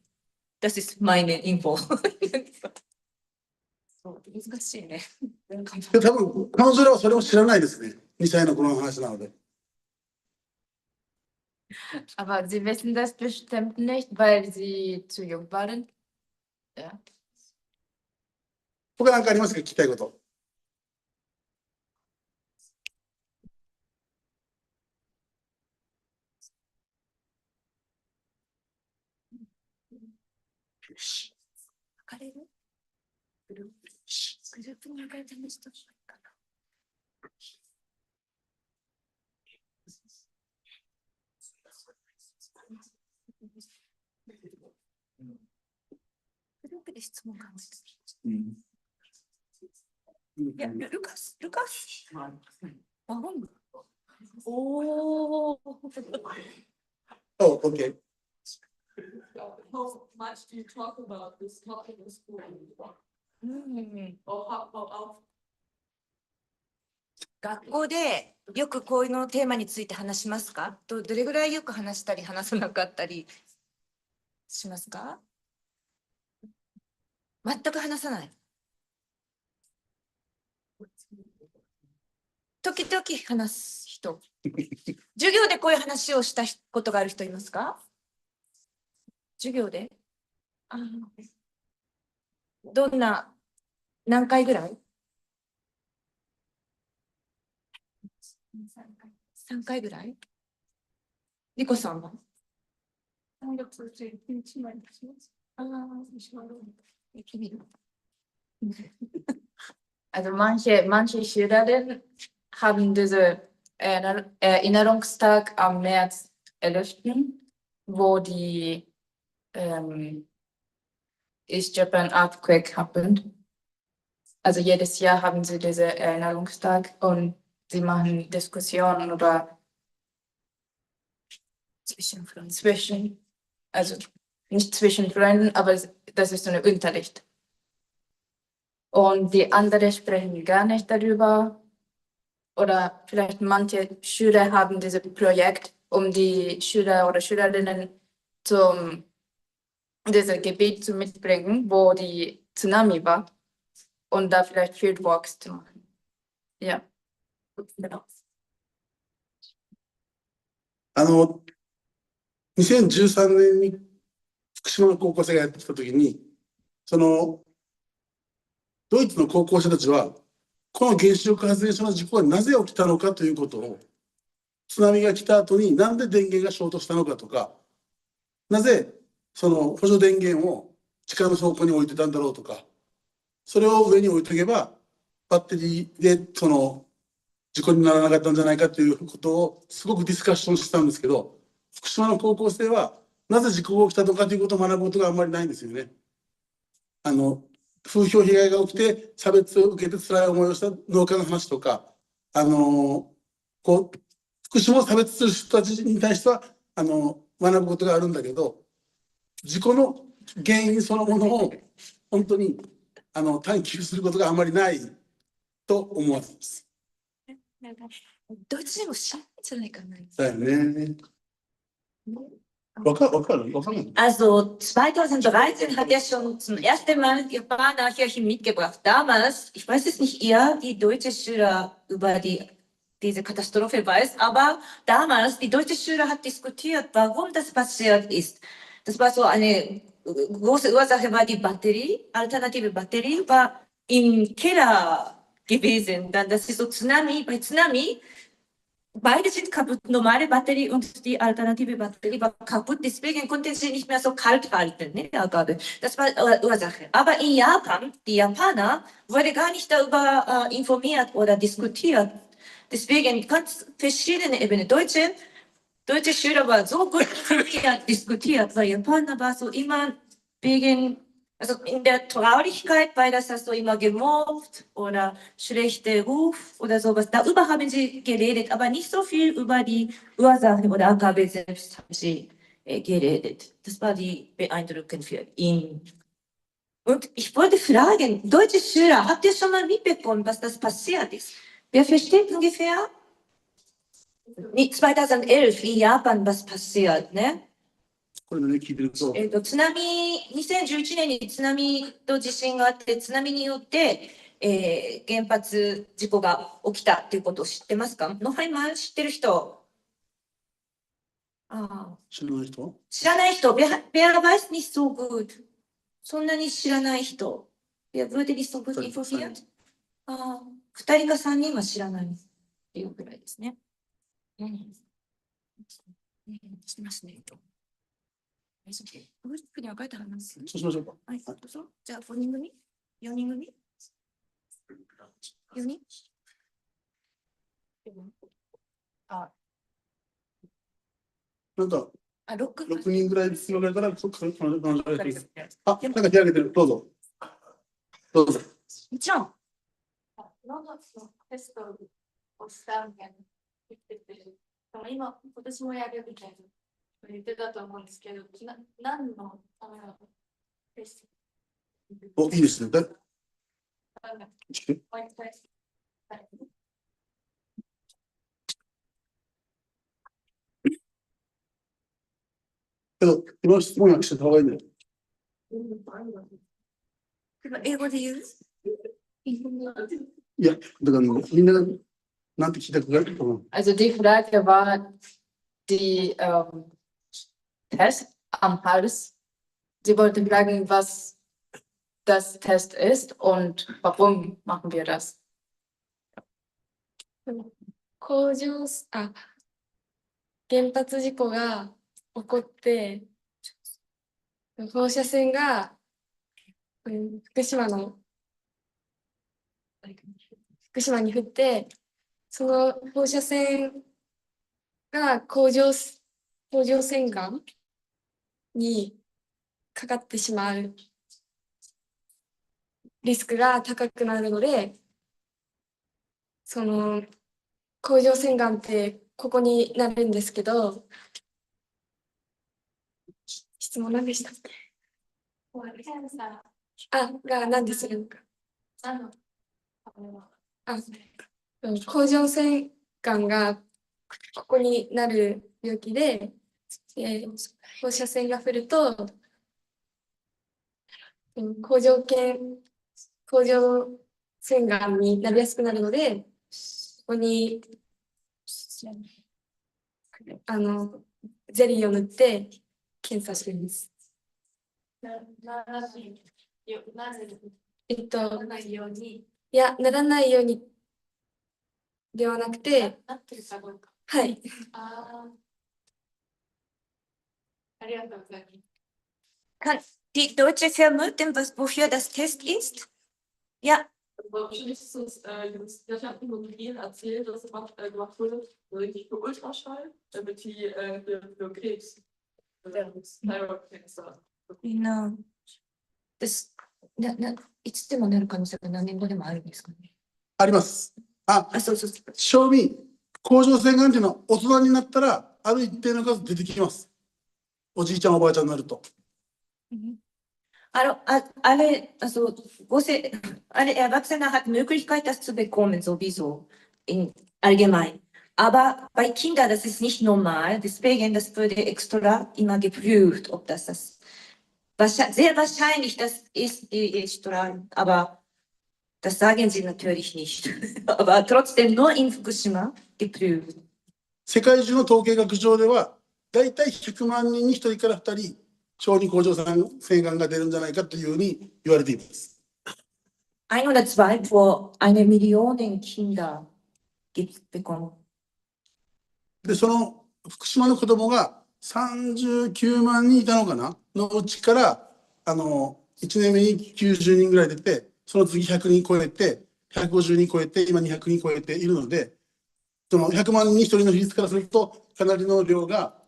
Das ist meine Info. そう難しいね。多分、彼女らはそれを知らないですね。2歳の頃の話なので。Aber sie wissen das bestimmt nicht, weil sie zu jung waren. Ja. 他何かありますか、聞きたいこと。分かれるグループに分かれてる人いるかな。グループで質問考えてる。いや、ルカス。あ、本部。おお。Oh, okay. How much do you talk about this topic in school? Or how 学校でよくこういうのテーマについて話しますか？どれぐらいよく話したり話さなかったりしますか？全く話さない。時々話す人。授業でこういう話をしたことがある人いますか？授業で？何回ぐらい？3回ぐらい？リコさんは？行ってみる。Also manche Schülerinnen haben diesen Erinnerungstag am März 11., wo die East Japan Earthquake happened. Also jedes Jahr haben sie diesen Erinnerungstag und sie machen Diskussionen oder also nicht zwischen Freunden, aber das ist so ein Unterricht. Und die anderen sprechen gar nicht darüber. Oder vielleicht manche Schüler haben dieses Projekt, um die Schüler oder Schülerinnen zum dieses Gebiet zu mitbringen, wo die Tsunami war. Und da vielleicht Fieldwalks zu machen. Ja. Genau. 2013年に福島の高校生がやってきたときに、そのドイツの高校生たちは、この原子力発電所の事故がなぜ起きたのかということを、津波が来た後になんで電源がショートしたのかとか、なぜその補助電源を地下の倉庫に置いてたんだろうとか、それを上に置いとけば、バッテリーでその事故にならなかったんじゃないかということをすごくディスカッションしてたんですけど、福島の高校生はなぜ事故が起きたのかということを学ぶことがあんまりないんですよね。風評被害が起きて差別を受けて辛い思いをした農家の話とか、福島を差別する人たちに対しては学ぶことがあるんだけど、事故の原因そのものを本当に探求することがあまりないと思われます。どっちでも知らないんじゃないかな。だよね。わかる Also 2013 hat er schon zum ersten Mal Japaner-Kirchen mitgebracht. Damals, ich weiß es nicht, ihr, die deutsche Schüler über diese Katastrophe weiß, aber damals, die deutsche Schüler hat diskutiert, warum das passiert ist. Das war so eine große Ursache, war die Batterie, alternative Batterie war im Keller gewesen. Dann, das ist so Tsunami, bei Tsunami, beide sind kaputt, normale Batterie und die alternative Batterie war kaputt, deswegen konnten sie nicht mehr so kalt halten, ne, das war Ursache. Aber in Japan, die Japaner, wurde gar nicht darüber informiert oder diskutiert. Deswegen ganz verschiedene Ebenen. Deutsche Schüler waren so gut informiert, diskutiert, weil Japaner war so immer wegen, also in der Traurigkeit, weil das hast du immer gemobbt oder schlechter Ruf oder sowas. Darüber haben sie geredet, aber nicht so viel über die Ursache oder AKW selbst haben sie geredet. Das war die beeindruckend für ihn. Und ich wollte fragen, deutsche Schüler, habt ihr schon mal mitbekommen, was das passiert ist? Wer versteht ungefähr? 2011 in Japan was passiert, ne? これね、聞いてると。津波、2011年に津波と地震があって、津波によって、原発事故が起きたということを知ってますか？のはいま知ってる人？知らない人？知らない人。Wer weiß nicht so gut? そんなに知らない人。Wer würde nicht so gut informiert? 2人か3人は知らないっていうぐらいですね。してますね。グループに分かれて話す？そうしましょうか。はい、どうぞ。じゃあ5人組 ?4 人組 ?4 人なんか、6人ぐらい必要があるから、なんか開けてる。どうぞ。どうぞ。もちろん。ロンドンのテストをしたみたいな言ってて、今年もやるみたいな言ってたと思うんですけど、何のためのテスト？いいですね。けど、今質問はしてた方がいいんだよ。英語で言う？いや、だからみんななんて聞いたかがと思う。Also die Frage war die Test am Hals. Sie wollte fragen, was das Test ist und warum machen wir das? 原発事故が起こって放射線が、福島に降って、その放射線が甲状腺がんにかかってしまうリスクが高くなるので、その甲状腺がんってここになるんですけど、質問何でしたっけ？が何でするのか。甲状腺がんがここになる病気で、放射線が降ると甲状腺がんになりやすくなるので、ここにゼリーを塗って検査しています。ないように。いや、ならないようにではなくて、なってるかどうか。はい。ありがとうございます。Kann die Deutsche vermuten, wofür das Test ist? Ja, Wahrscheinlich ist es, ich habe Immobilien erzählt, dass gemacht wurde, richtig für Ultraschall, damit die für Krebs, Thyroid-Cancer. genau. Iつでもなる可能性が何年後でもあるんですかね。あります。そうそうそう。賞味、甲状腺がんっていうのは大人になったら、ある一定の数出てきます。おじいちゃん、おばあちゃんになると。Erwachsene hat Möglichkeit, das zu bekommen, sowieso, allgemein. Aber bei Kindern, das ist nicht normal, deswegen, das würde extra immer geprüft, ob das sehr wahrscheinlich, das ist die Strahlung, aber das sagen sie natürlich nicht. Aber trotzdem nur in Fukushima geprüft. 世界中の統計学上では、だいたい100万人に1人から2人、小児甲状腺がんが出るんじゃないかというふうに言われています。1 oder 2 pro 1 Million Kinder bekommen. で、その福島の子供が39万人いたのかなのうちから、1年目に90人ぐらい出て、その次100人超えて、150人超えて、今200人超えているので、その100万人に1人の比率からすると、かなりの量が、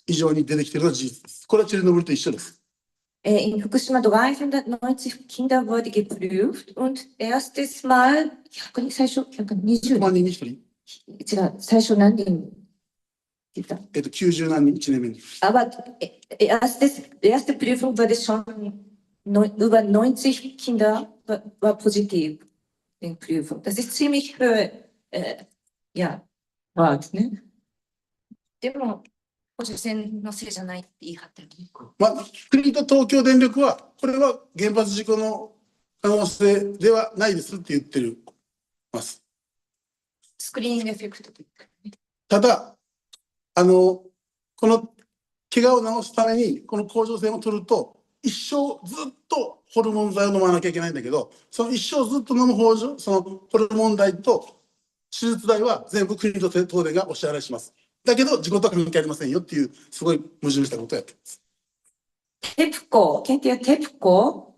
異常に出てきているのは事実です。これはチェルノブイリと一緒です。In Fukushima 390 Kinder wurde geprüft und erstes Mal, 最初120 万人に1人。違う、最初何人90何人、1年目に。Aber erste Prüfung wurde schon über 90 Kinder war positiv in Prüfung. Das ist ziemlich hart, ne? でも、甲状腺のせいじゃないって言い張ってる。国と東京電力は、これは原発事故の可能性ではないですって言ってます。スクリーニングエフェクトというか、ね。ただ、この怪我を治すために、この甲状腺を取ると、一生ずっとホルモン剤を飲まなきゃいけないんだけど、その一生ずっと飲むそのホルモン代と手術代は全部国と東電がお支払いします。だけど、事故とは関係ありませんよっていう、すごい矛盾したことをやっています。Kennt ihr TEPCO?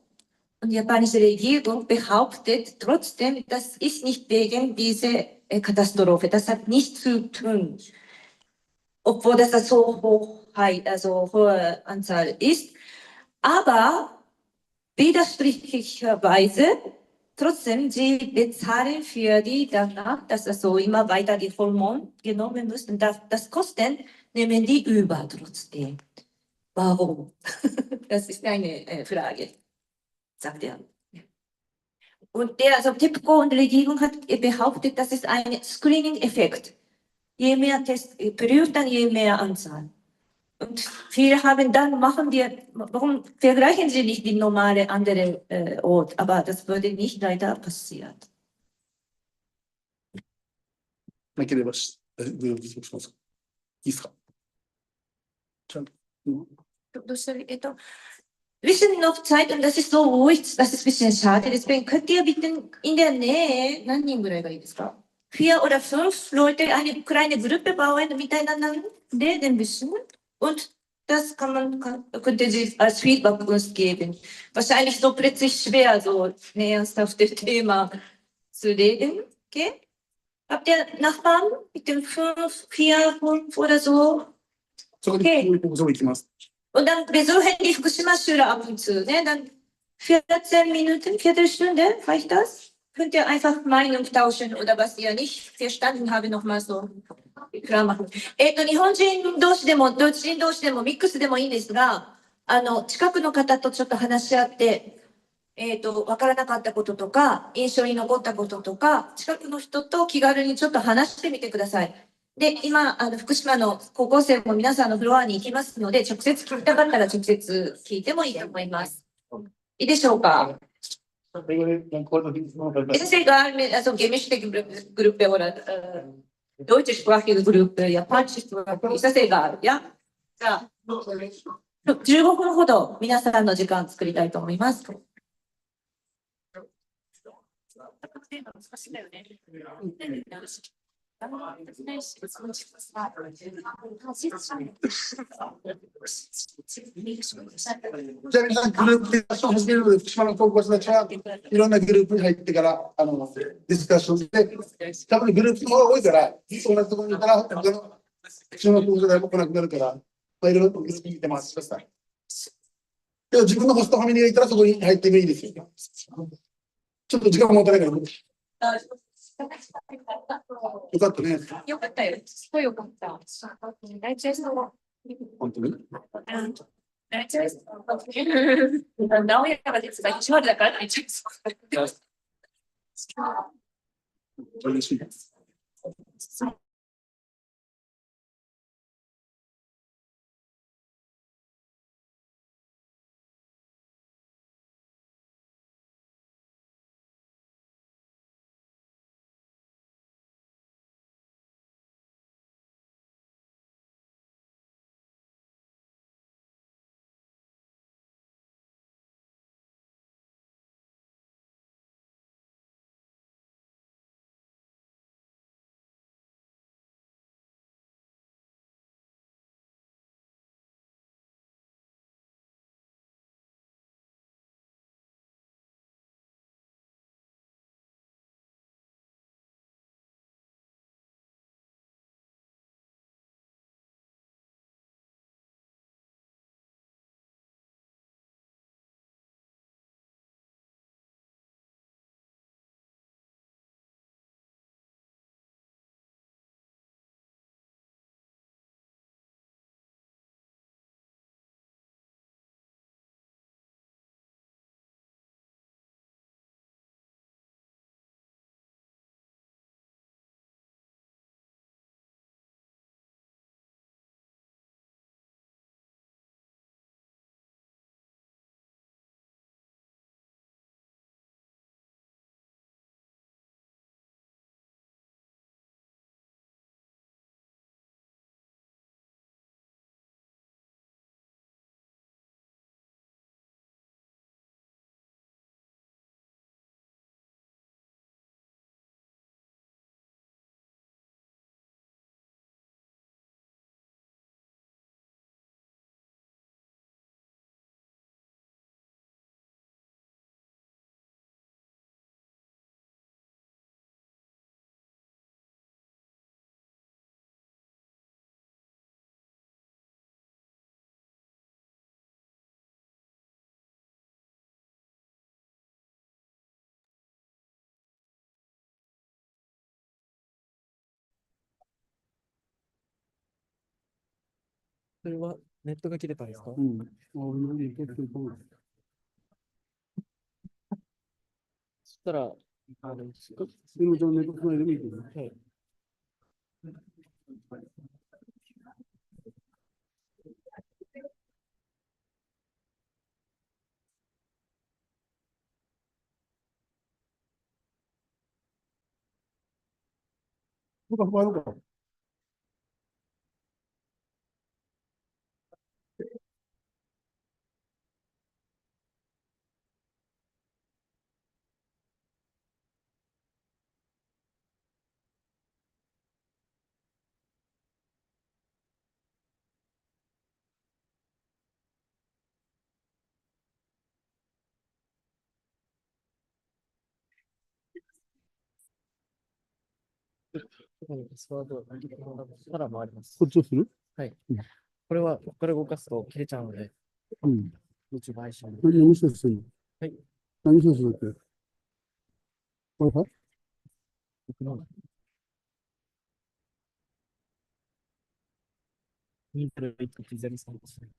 Und die japanische Regierung behauptet trotzdem, das ist nicht wegen dieser Katastrophe. Das hat nichts zu tun. Obwohl das so hohe Anzahl ist. Aber widersprüchlicherweise, trotzdem, sie bezahlen für die danach, dass das so immer weiter die Hormone genommen müssen. Das Kosten nehmen die über trotzdem. Warum? Das ist eine Frage, sagt er. Und TEPCO und die Regierung hat behauptet, das ist ein Screening-Effekt. Je mehr Tests prüft, dann je mehr Anzahl. Und viele haben dann, warum vergleichen Sie nicht die normale andere Ort? Aber das würde nicht leider passieren. なければしますか。いいですか。ちゃんと。Wir sind noch Zeit und das ist so ruhig, das ist ein bisschen schade. Deswegen könnt ihr bitte in der Nähe, 何人ぐらいがいいですか? 4 oder 5 Leute eine kleine Gruppe bauen, miteinander reden ein bisschen. Und das könnte sie als Feedback uns geben. Wahrscheinlich so plötzlich schwer, so ein ernsthaftes Thema zu reden. Okay? Habt ihr Nachbarn mit dem 5, 4, 5 oder so? Okay. Und dann besuchen die Fukushima-Schüler ab und zu. Ne? Dann 14 Minuten, Viertelstunde, reicht das? Könnt ihr einfach Meinung tauschen oder was ihr nicht verstanden habt, nochmal so klar machen. 日本人同士でも、ドイツ人同士でも、ミックスでもいいんですが、近くの方とちょっと話し合って、わからなかったこととか、印象に残ったこととか、近くの人と気軽にちょっと話してみてください。で、今、福島の高校生も皆さんのフロアに行きますので、直接聞きたかったら直接聞いてもいいと思います。いいでしょうか? Es ist egal, also gemischte Gruppe oder deutschsprachige Gruppe, japanische Gruppe, ist das egal, ja? Ja. 15分ほど皆さんの時間を作りたいと思います。じゃあ皆さん、グループディスカッションを始めるので、福島の高校生たちはいろんなグループに入ってから、ディスカッションして、多分グループの方が多いから、同じところにいたら、他の福島の高校生も来なくなるから、いろいろグループにいて回してください。でも自分のホストファミリーがいたら、そこに入ってもいいですよ。ちょっと時間も持たないから。よかったね。よかったよ。すごいよかった。大チェスト。本当に。大チェスト。直哉が実は1割だから大チェスト。嬉しいです。それはネットが切れたんですか？うん。そしたら、でも、じゃあネットつないでもいいけど。はい。ほかほかあるか。ここにパスワードを入れてもらったら回ります。こっちをする？はい。うんこれは、ここから動かすと切れちゃうので、うん。YouTube 配信。何してするの？はい。何してするって？Wi-Fi？僕の2001.03ですね。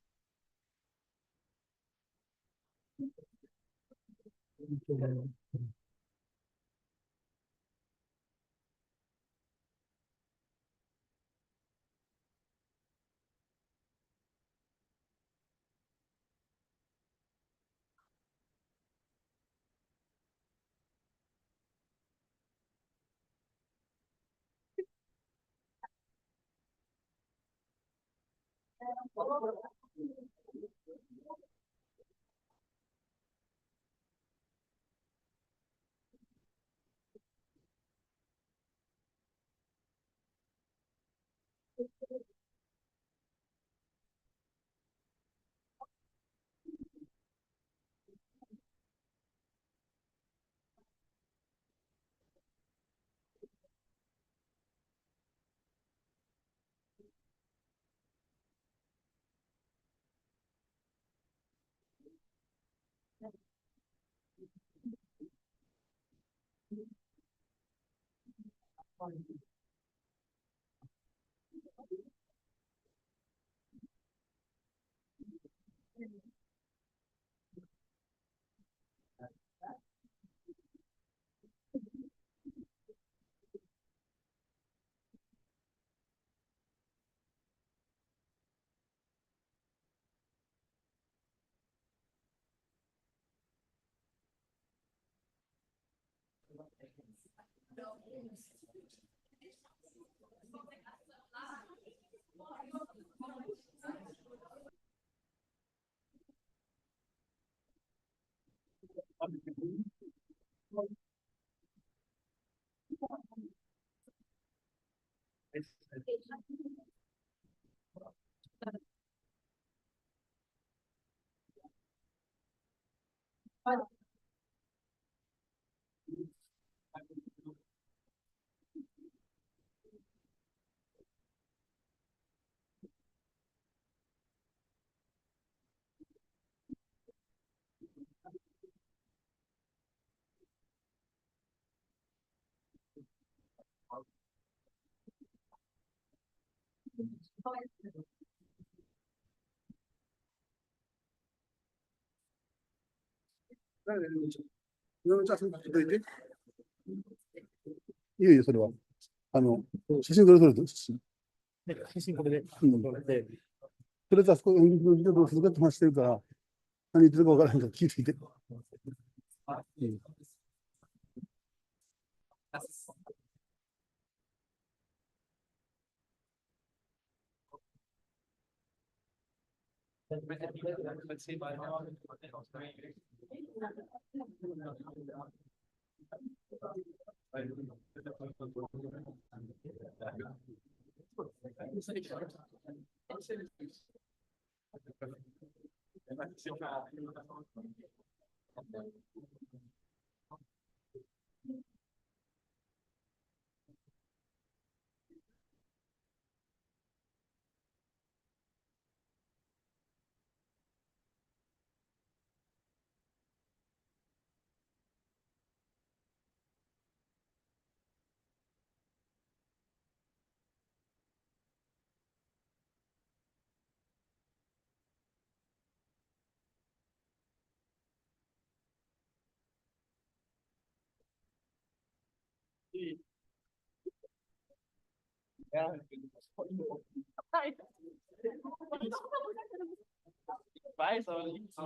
じゃあ、それ聞いといて。いいよ、それは。写真どれ写真。写真これで。とりあえずあそこでずっと話してるから、何言ってるか分からへんから聞いていて。Weiß, aber nicht.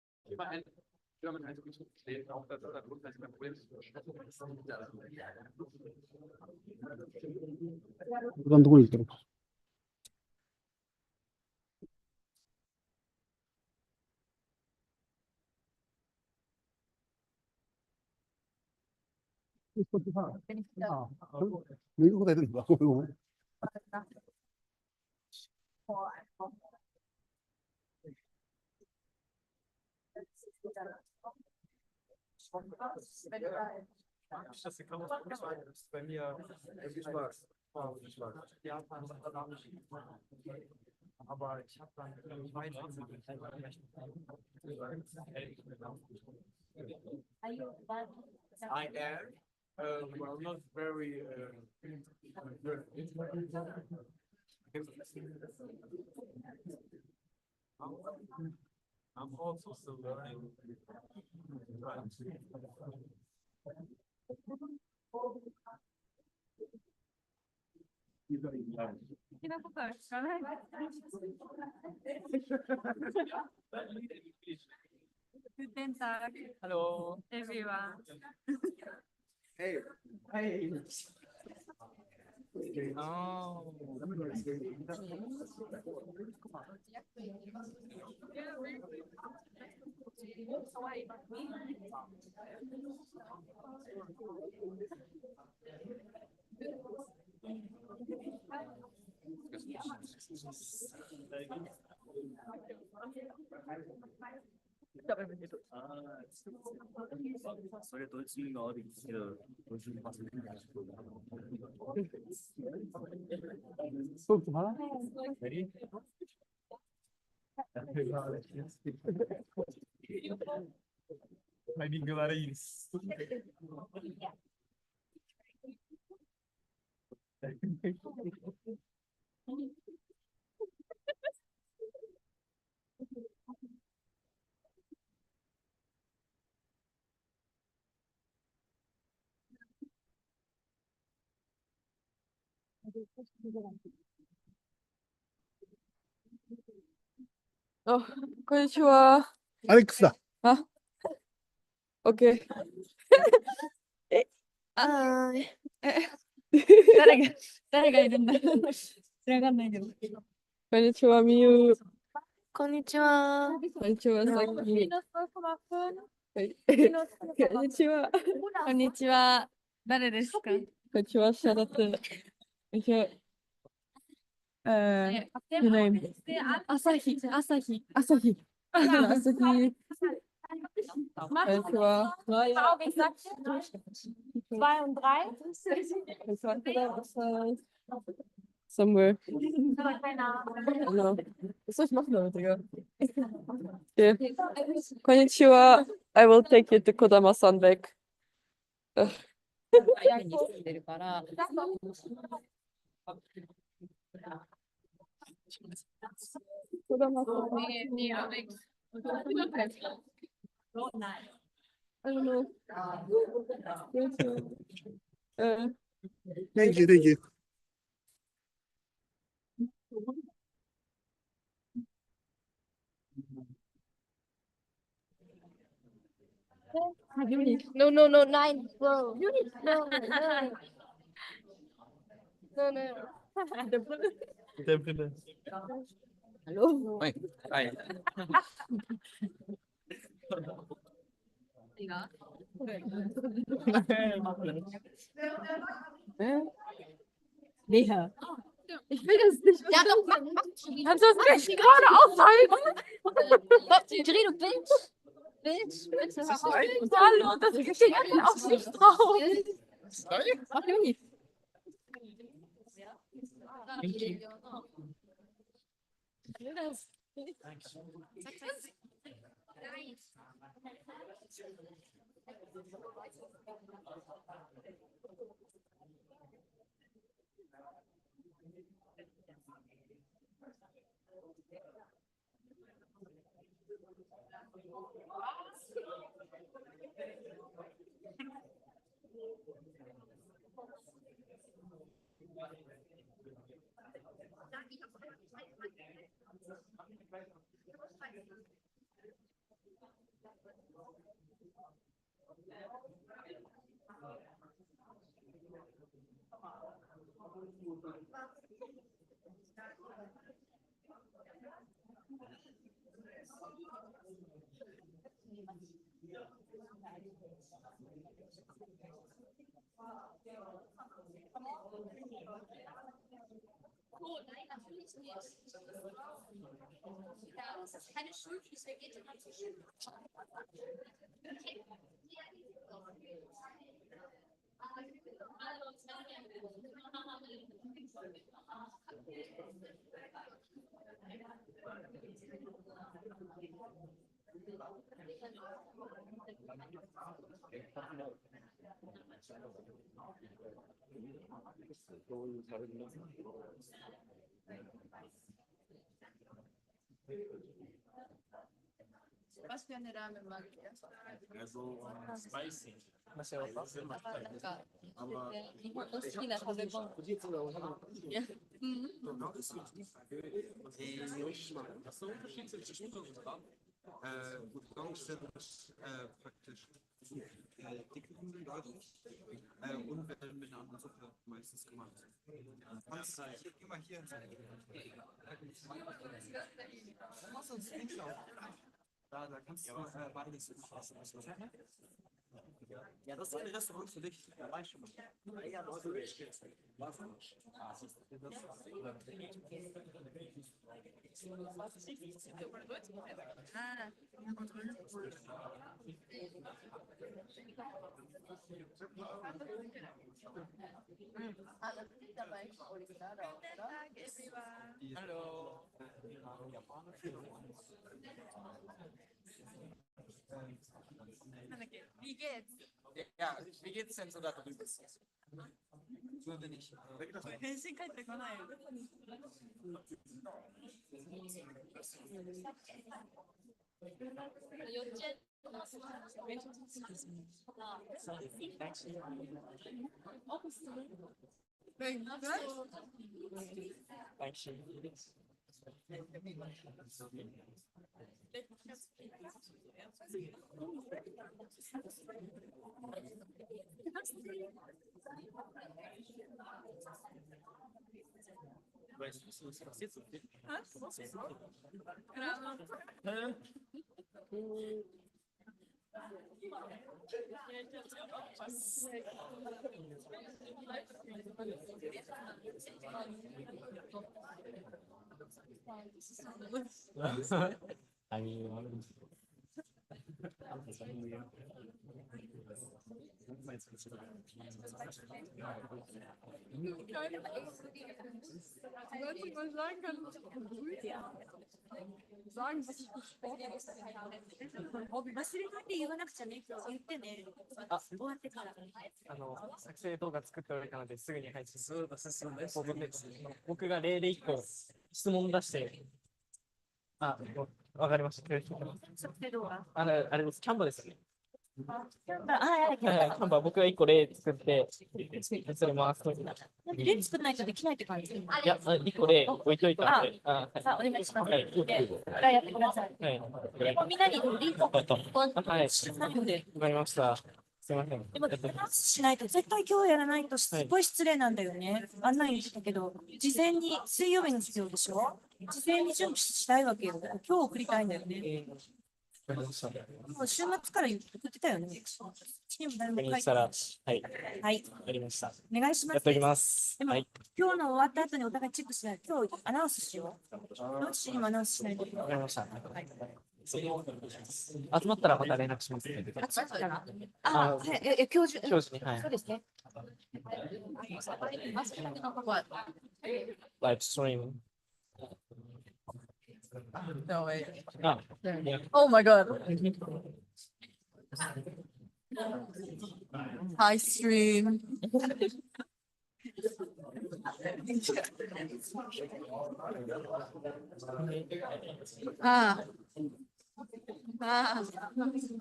他のところに行ったのか。何が答えてるのか。ごめんごめん。Bei mir Geschmacks. Japan, aber ich habe dann I am well, not very good. I'm also still learning. Guten Tag. Hello. Everyone. Hey. Hey. Oh. それドイツ語があるんですけど、ドイツ語がそうかな。タイミング悪いです。あ、こんにちは。アレックスだ。あ、OK。あー、誰がいるんだ知らかんないけど。こんにちは、みゆ。こんにちは。こんにちは、さっき。はい。こんにちは。こんにちは。誰ですか？こんにちは、シャラテ。こんにちは。your name? 朝日。朝日。朝日。こんにちは。2 und 3. Somewhere. Genau. Was soll ich machen damit, Digga? Okay. Konnichiwa. I will take you to Kodama-san back. Kodama-san. I don't know. Thank you, thank you. No, 9. Bro. No. Hallo. Hi. Lea. Ich will das nicht. Ja, doch, mach. Kannst du das nicht gerade aushalten? Dreh du Bild. Hallo, das steht auch nicht drauf. Mach Juni. Nein, natürlich nicht. Das ist keine Schuld, es geht immer zu Schuld. Was für eine Ramen mag ihr? Also, spicy. Aber日本の好きな食べ物。Ja. Das ist der Unterschied zwischen Stunden und Rahmen. Orange sind praktisch dicke Nudeln deutlich und werden mit einer anderen Suppe meistens gemacht. Hans, geh mal hier ins da kannst du beides essen. Ja, das ist ein Restaurant für dich. Da weißt du schon. Ja, das ist Hallo. Wie geht's? Ja, wie geht's denn so da drüben? So bin ich. 返信返ってこないよ。Sollte ich mal sagen können, sagen, was ich für Sport mache. 忘れないで言わなくちゃね。言ってね。終わってから。作成動画作っておいたので、すぐに配信する。僕が例で1個質問出して、わかりました。作成動画。あれです、キャンバですよね。キャンバー、キャンバ僕が1個例作って、それ回すと。なんで例作らないとできないって感じ。いや、1個例置いといたので。さあ、お願いします。で、やってください。みんなにリンクをはい。わかりました。すみません。でも、アナウンスしないと、絶対今日やらないとすごい失礼なんだよね。あんなに言ってたけど、事前に、水曜日の授業でしょ？事前に準備したいわけよ。今日送りたいんだよね。もう週末から送ってたよね。チーム誰も書いてない。はい。はい。やりました。お願いします。やっておきます。でも、今日の終わった後にお互いチェックしない。今日アナウンスしよう。どっちにもアナウンスしないと。わかりました。集まったらまた連絡します。集まったらはい。教授に、はい。そうですね。ライブストリーム。No way. Yeah. Oh my god. Hi stream.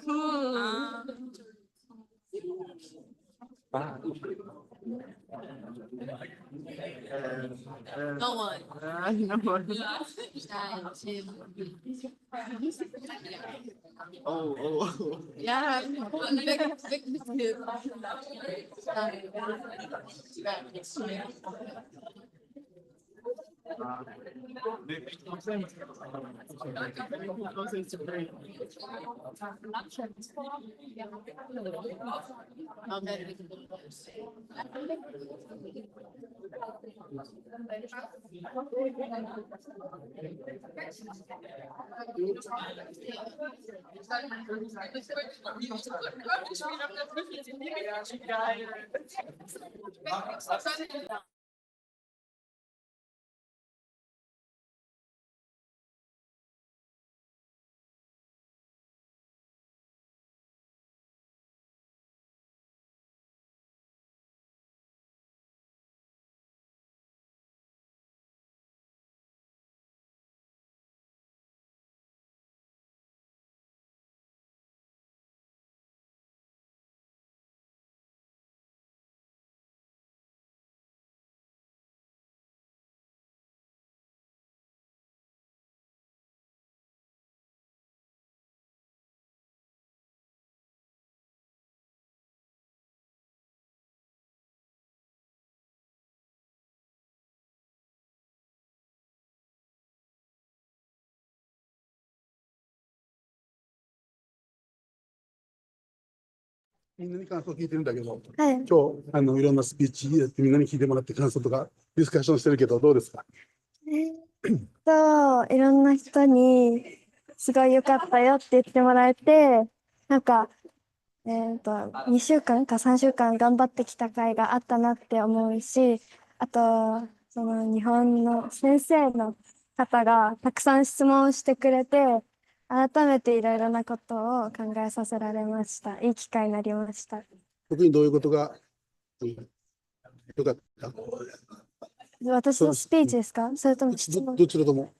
Cool. No one. No one. Oh. Yeah. みんなに感想を聞いてるんだけど、はい。今日、いろんなスピーチやってみんなに聞いてもらって感想とかディスカッションしてるけど、どうですか？いろんな人にすごい良かったよって言ってもらえて、なんか、2週間か3週間頑張ってきた甲斐があったなって思うし、あと、その日本の先生の方がたくさん質問してくれて、改めていろいろなことを考えさせられました。いい機会になりました。特にどういうことが良かった？私のスピーチですか？それとも質問？どちらとも。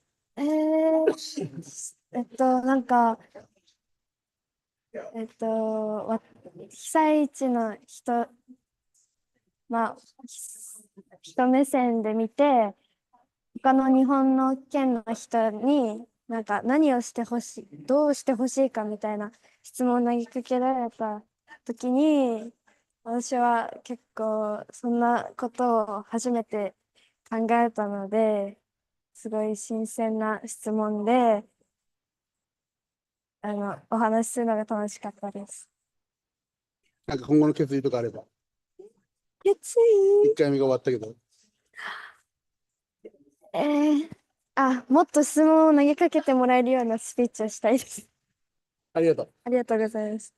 なんか、被災地の人、まあ、人目線で見て、他の日本の県の人に、なんか何をしてほしい、どうしてほしいかみたいな質問を投げかけられた時に、私は結構そんなことを初めて考えたので、すごい新鮮な質問で、お話しするのが楽しかったです。なんか今後の決意とかあれば。決意1回目が終わったけど。もっと質問を投げかけてもらえるようなスピーチをしたいです。ありがとう。ありがとうございます。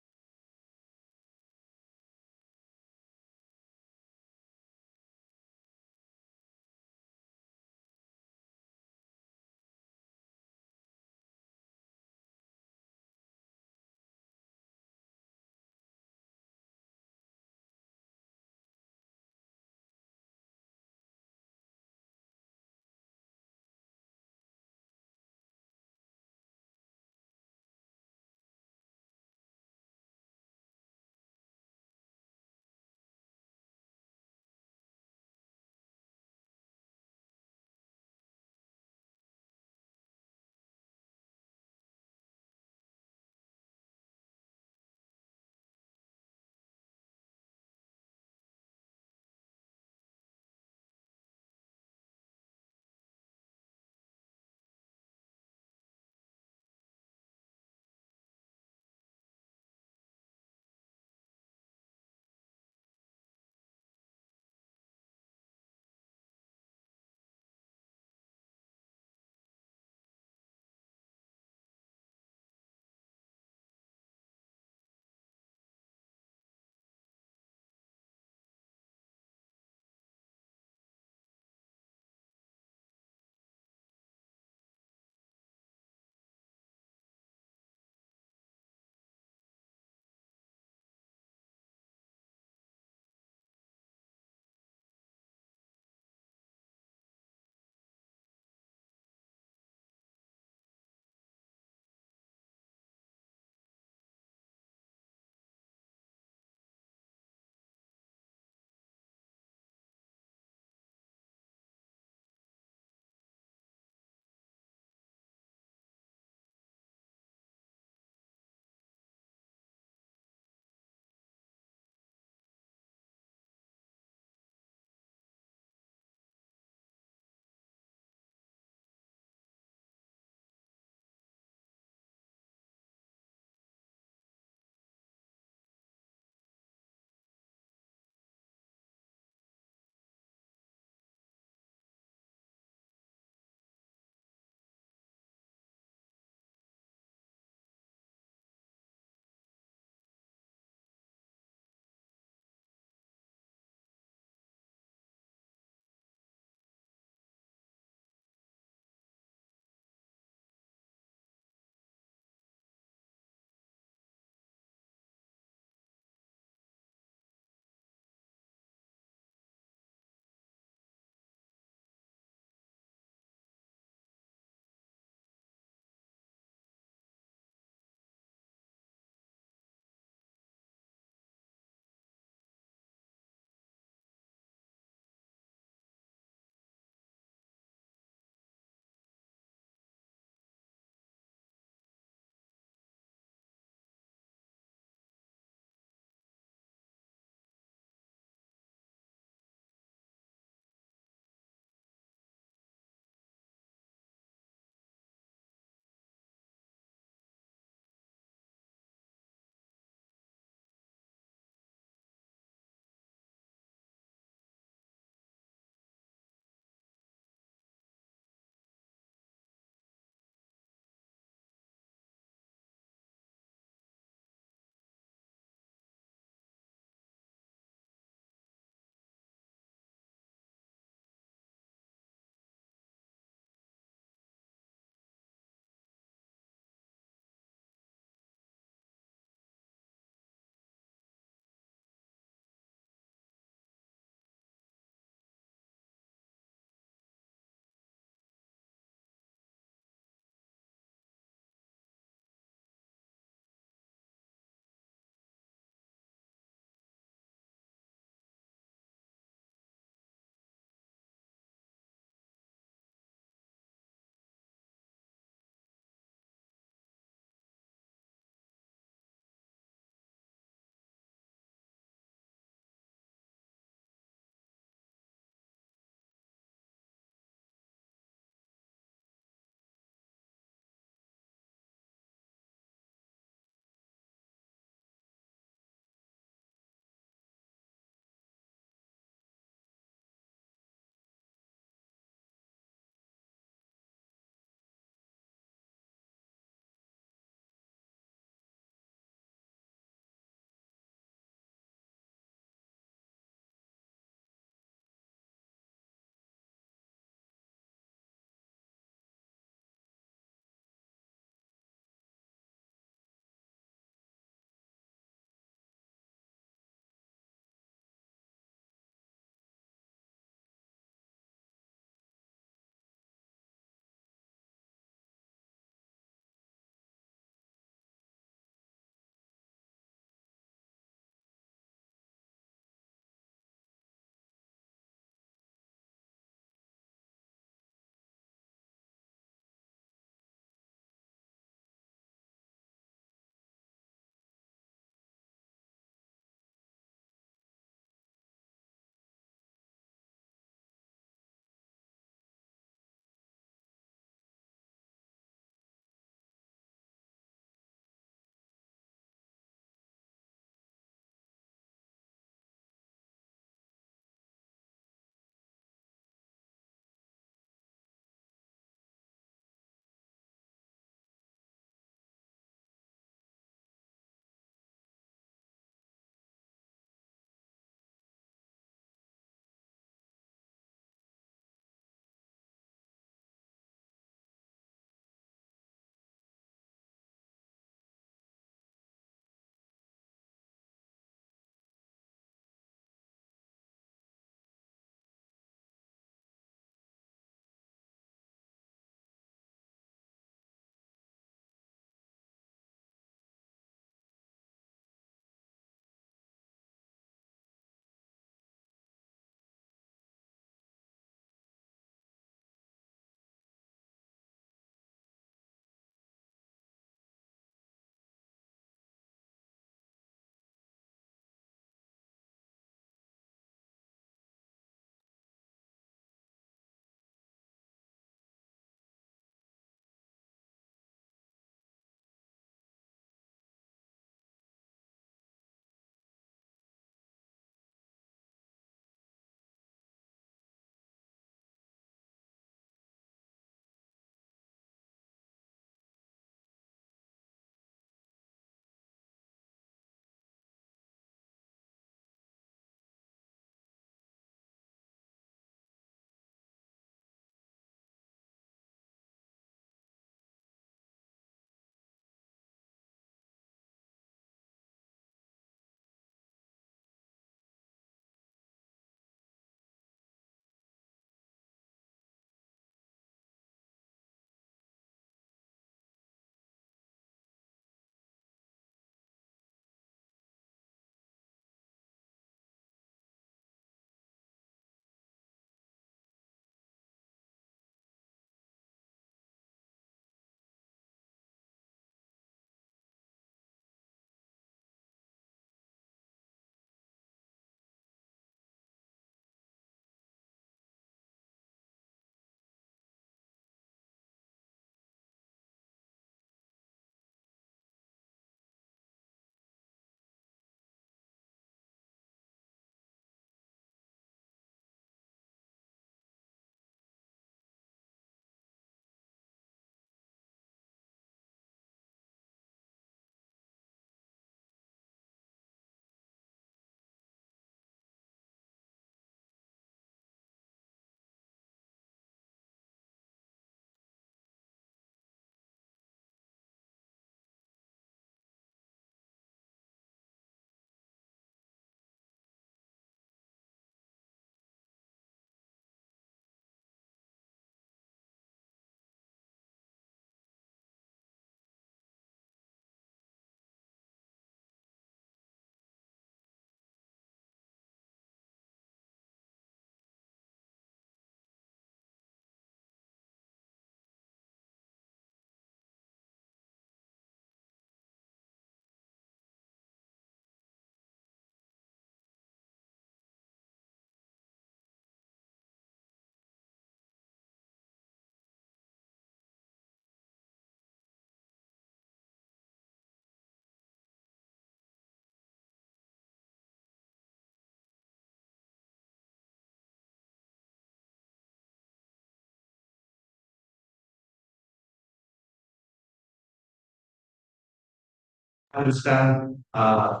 understand the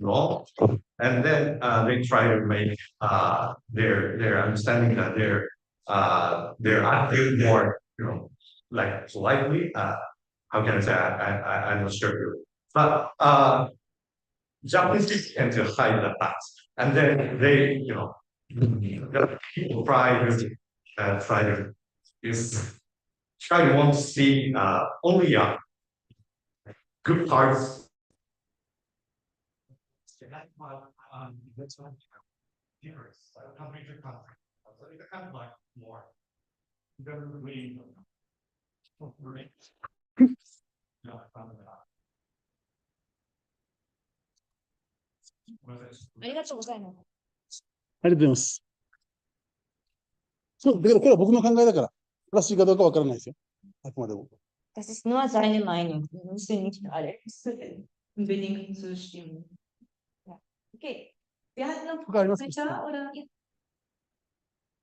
law, and then they try to make their understanding that they're acting more, like politely. How can I say? I'm not sure, but Japanese tend to hide the past, and then they, the people try to is try to want to see only good parts. That's one difference, country to country. So it's kind of like more. Really,ありがとうございます。ありがとうございます。そう、だからこれは僕の考えだから、正しいかどうかわからないですよ。あくまでも。Das ist nur seine Meinung. Wir müssen nicht alle unbedingt zustimmen. Ja. Okay. Wir hatten noch Kommentar oder?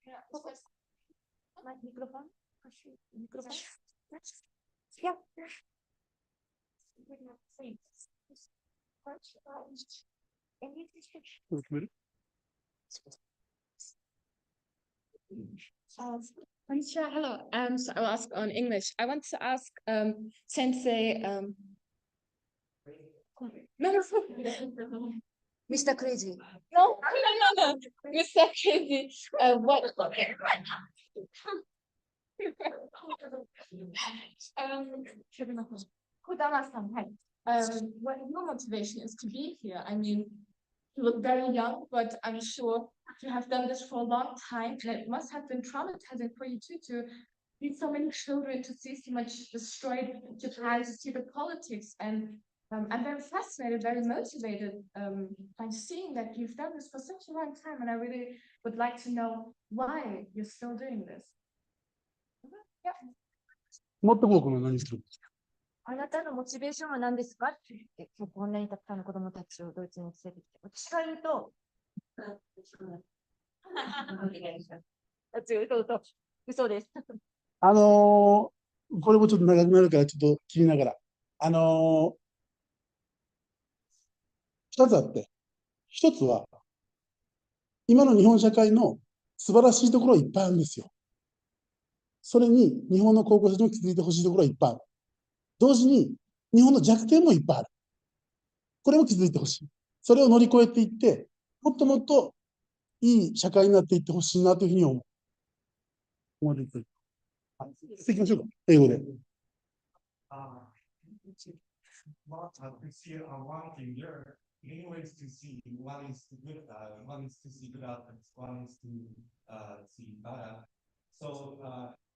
Ja. Mikrofon? Mikrofon? Ja. Konnichiwa, hello. So I'll ask on English. I want to ask Sensei. No, Mr. Crazy. no, Mr. Crazy. What? Kodama-san, hi. What your motivation is to be here? I mean, you look very young, but I'm sure you have done this for a long time, and it must have been traumatizing for you too to see so many children, to see so much destroyed Japan, to see the politics. And I'm very fascinated, very motivated by seeing that you've done this for such a long time, and I really would like to know why you're still doing this. Yeah. もっと僕も何するんですか？あなたのモチベーションは何ですかって言って、今日こんなにたくさんの子供たちをドイツに連れてきて、私が言うと、嘘です。これもちょっと長くなるからちょっと切りながら。二つあって、一つは、今の日本社会の素晴らしいところいっぱいあるんですよ。それに日本の高校生にも気づいてほしいところいっぱいある。同時に日本の弱点もいっぱいある。これも気づいてほしい。それを乗り越えていって、もっともっといい社会になっていってほしいなというふうに思っていく。していきましょうか。英語で。Many ways to see. One is good, one is to see good outcomes, one is to see bad. So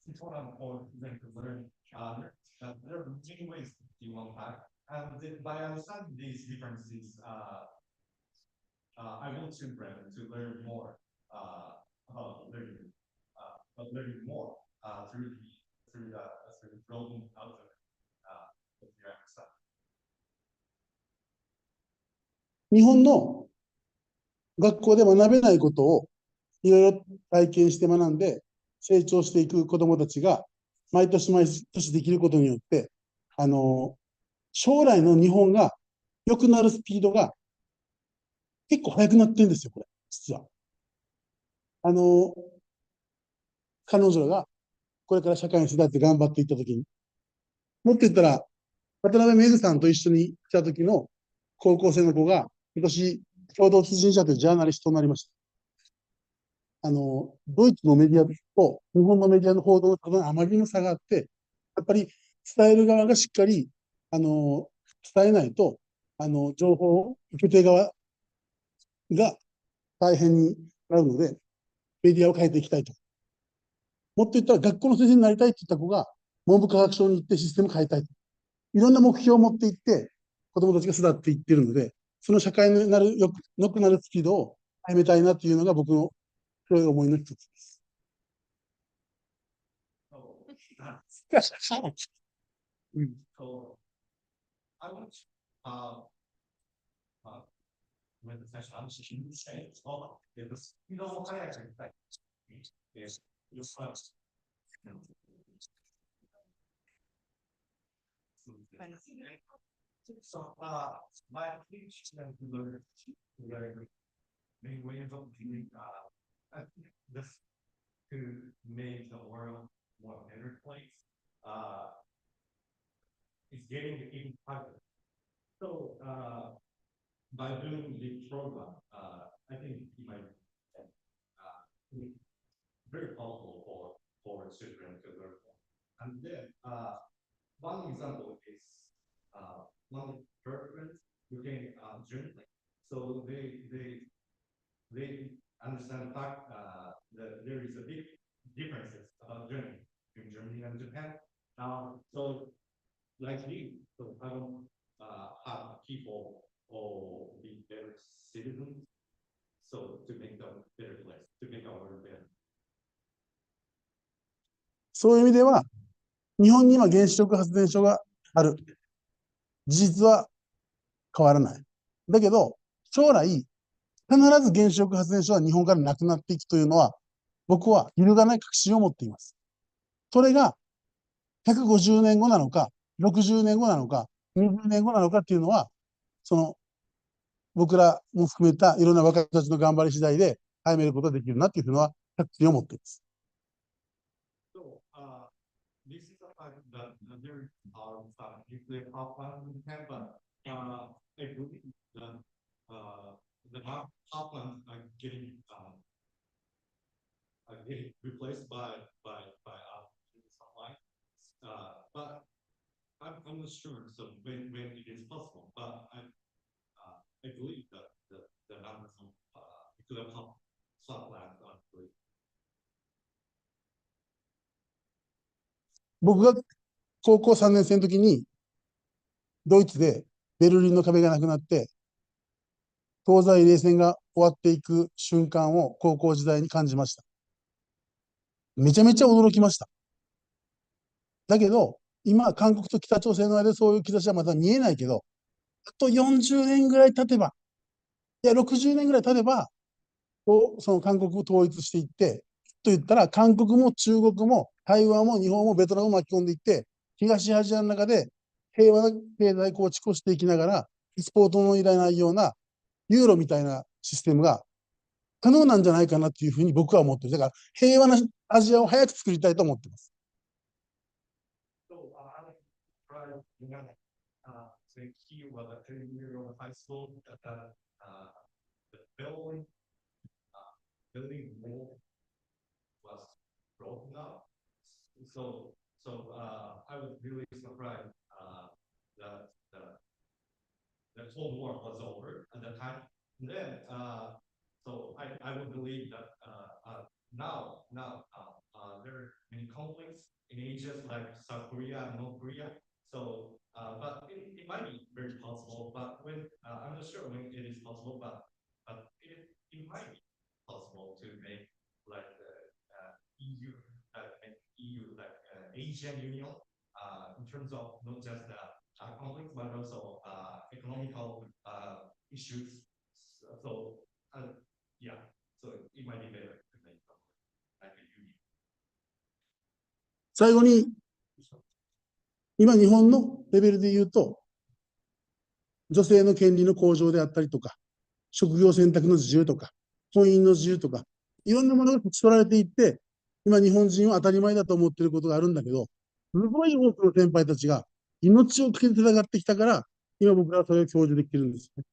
it's important for them to learn that there are many ways to unpack. And by understanding these differences, I want children to learn more about learning more through the broaden outlook of your understanding. 日本の学校で学べないことをいろいろ体験して学んで成長していく子どもたちが毎年毎年できることによって将来の日本が良くなるスピードが結構速くなってるんですよ、これ、実は。彼女らがこれから社会に育って頑張っていったときに、もっと言ったら、渡辺めぐさんと一緒に来た時の高校生の子が、今年、共同通信社というジャーナリストになりました。ドイツのメディアと日本のメディアの報道の差があまりにも差があって、やっぱり伝える側がしっかり伝えないと、情報を受け手側が大変になるので、メディアを変えていきたいと。もっと言ったら、学校の先生になりたいって言った子が、文部科学省に行ってシステムを変えたいと。いろんな目標を持っていって、子どもたちが育っていっているので、その社会になる良くなるスピードを速めたいなというのが僕の強い思いの一つです。So, my application to learn many ways of doing, I think this to make the world more better place, is getting even harder. So, by doing the program, I think it might be very helpful for children to learn. And then, one example is one reference within Germany. So they understand the fact that there is a big differences about Germany between Germany and Japan. So like me, so I don't have people or be better citizens. So to make them better place, to make our world better. そういう意味では、日本には原子力発電所がある。事実は変わらない。だけど、将来、必ず原子力発電所は日本からなくなっていくというのは、僕は揺るがない確信を持っています。それが、150年後なのか、60年後なのか、20年後なのかっていうのは、僕らも含めたいろんな若い人たちの頑張り次第で、早めることができるなっていうふうな確信を持っています。This is a fact that there are some nuclear power plants in Japan, but I believe that the power plants are getting replaced by sunlight. But I'm not sure. So when it is possible, but I believe that the numbers of nuclear power plants are great. 僕が高校3年生の時に、ドイツでベルリンの壁がなくなって、東西冷戦が終わっていく瞬間を高校時代に感じました。めちゃめちゃ驚きました。だけど、今、韓国と北朝鮮の間でそういう兆しはまだ見えないけど、あと40年ぐらい経てば、いや、60年ぐらい経てば、その韓国を統一していって、と言ったら、韓国も中国も台湾も日本もベトナムも巻き込んでいって、東アジアの中で平和な経済構築をしていきながら、エスポートのいらないようなユーロみたいなシステムが可能なんじゃないかなというふうに僕は思ってる。だから平和なアジアを早く作りたいと思っています。Broken up. So I was really surprised that the Cold War was over at that time. And then so I would believe that now there are many conflicts in Asia like South Korea and North Korea. So but it might be very possible. But when I'm not sure when it is possible, but it might be possible to make like EU, like Asian Union, in terms of not just conflicts, but also economical issues. So yeah, so it might be better to make like a union. 最後に、今日本のレベルで言うと、女性の権利の向上であったりとか、職業選択の自由とか、婚姻の自由とか、いろんなものが取られていって、今日本人は当たり前だと思っていることがあるんだけど、すごい多くの先輩たちが命を懸けて戦ってきたから、今僕らはそれを享受できるんですね。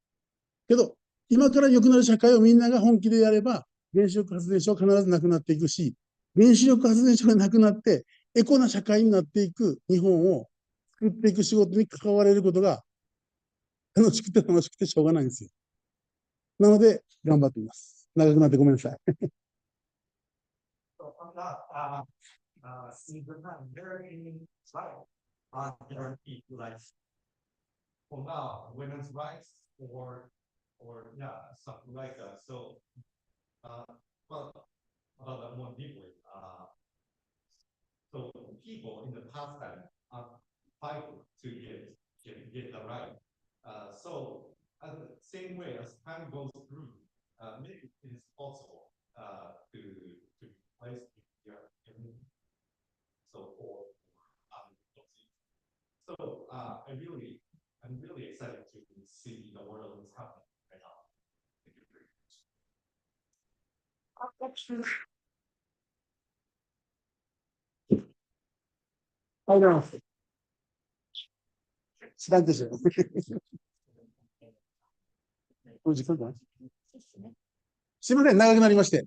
けど、今から良くなる社会をみんなが本気でやれば、原子力発電所は必ずなくなっていくし、原子力発電所がなくなって、エコな社会になっていく日本を作っていく仕事に関われることが楽しくてしょうがないんですよ。なので、頑張っています。長くなってごめんなさい。So on that, in Japan, there are any right guaranteed rights. For now, women's rights or yeah, something like that. So, but about that more deeply, so people in the past time are fighting to get the right. So, as the same way as time goes through, maybe it is possible to replace your community. So, so I'm really excited to see the world is happening right now. Thank you very much. おはようございます。知らんでしょ。お時間かな。すいません、長くなりまして、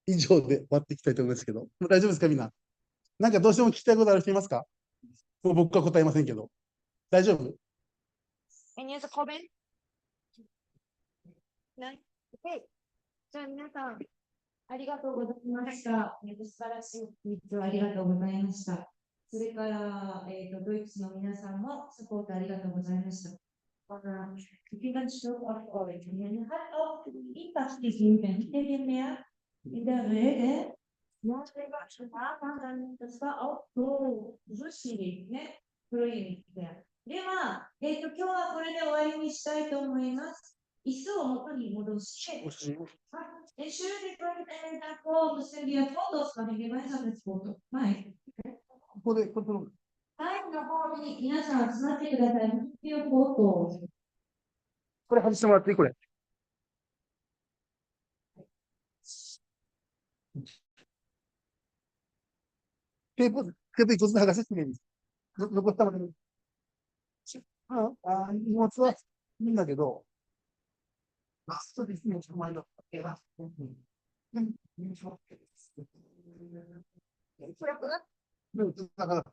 以上で終わっていきたいと思いますけど、大丈夫ですか、みんな。なんかどうしても聞きたいことある人いますか？もう僕は答えませんけど。大丈夫？ Any other comment? None? Okay. じゃあ皆さん、ありがとうございました。素晴らしいスピーチをありがとうございました。それから、ドイツの皆さんもサポートありがとうございました。Ich bin ganz stolz auf euch. Ihr habt auch Impact gegeben. In der Rede, ja, das war auch so schwierig, ne? では、今日はこれで終わりにしたいと思います。椅子を元に戻して、Entschuldigt bitte, davor müssen wir Fotos machen, gemeinsames Foto. Nein. ここで、ここの。はいの方に皆さん座ってください。フォト。これ外してもらっていい？これ。テープ一つ剥がせっていいんです。残ったまでに。荷物はいいんだけど、ラストですね、前の絵は。だから、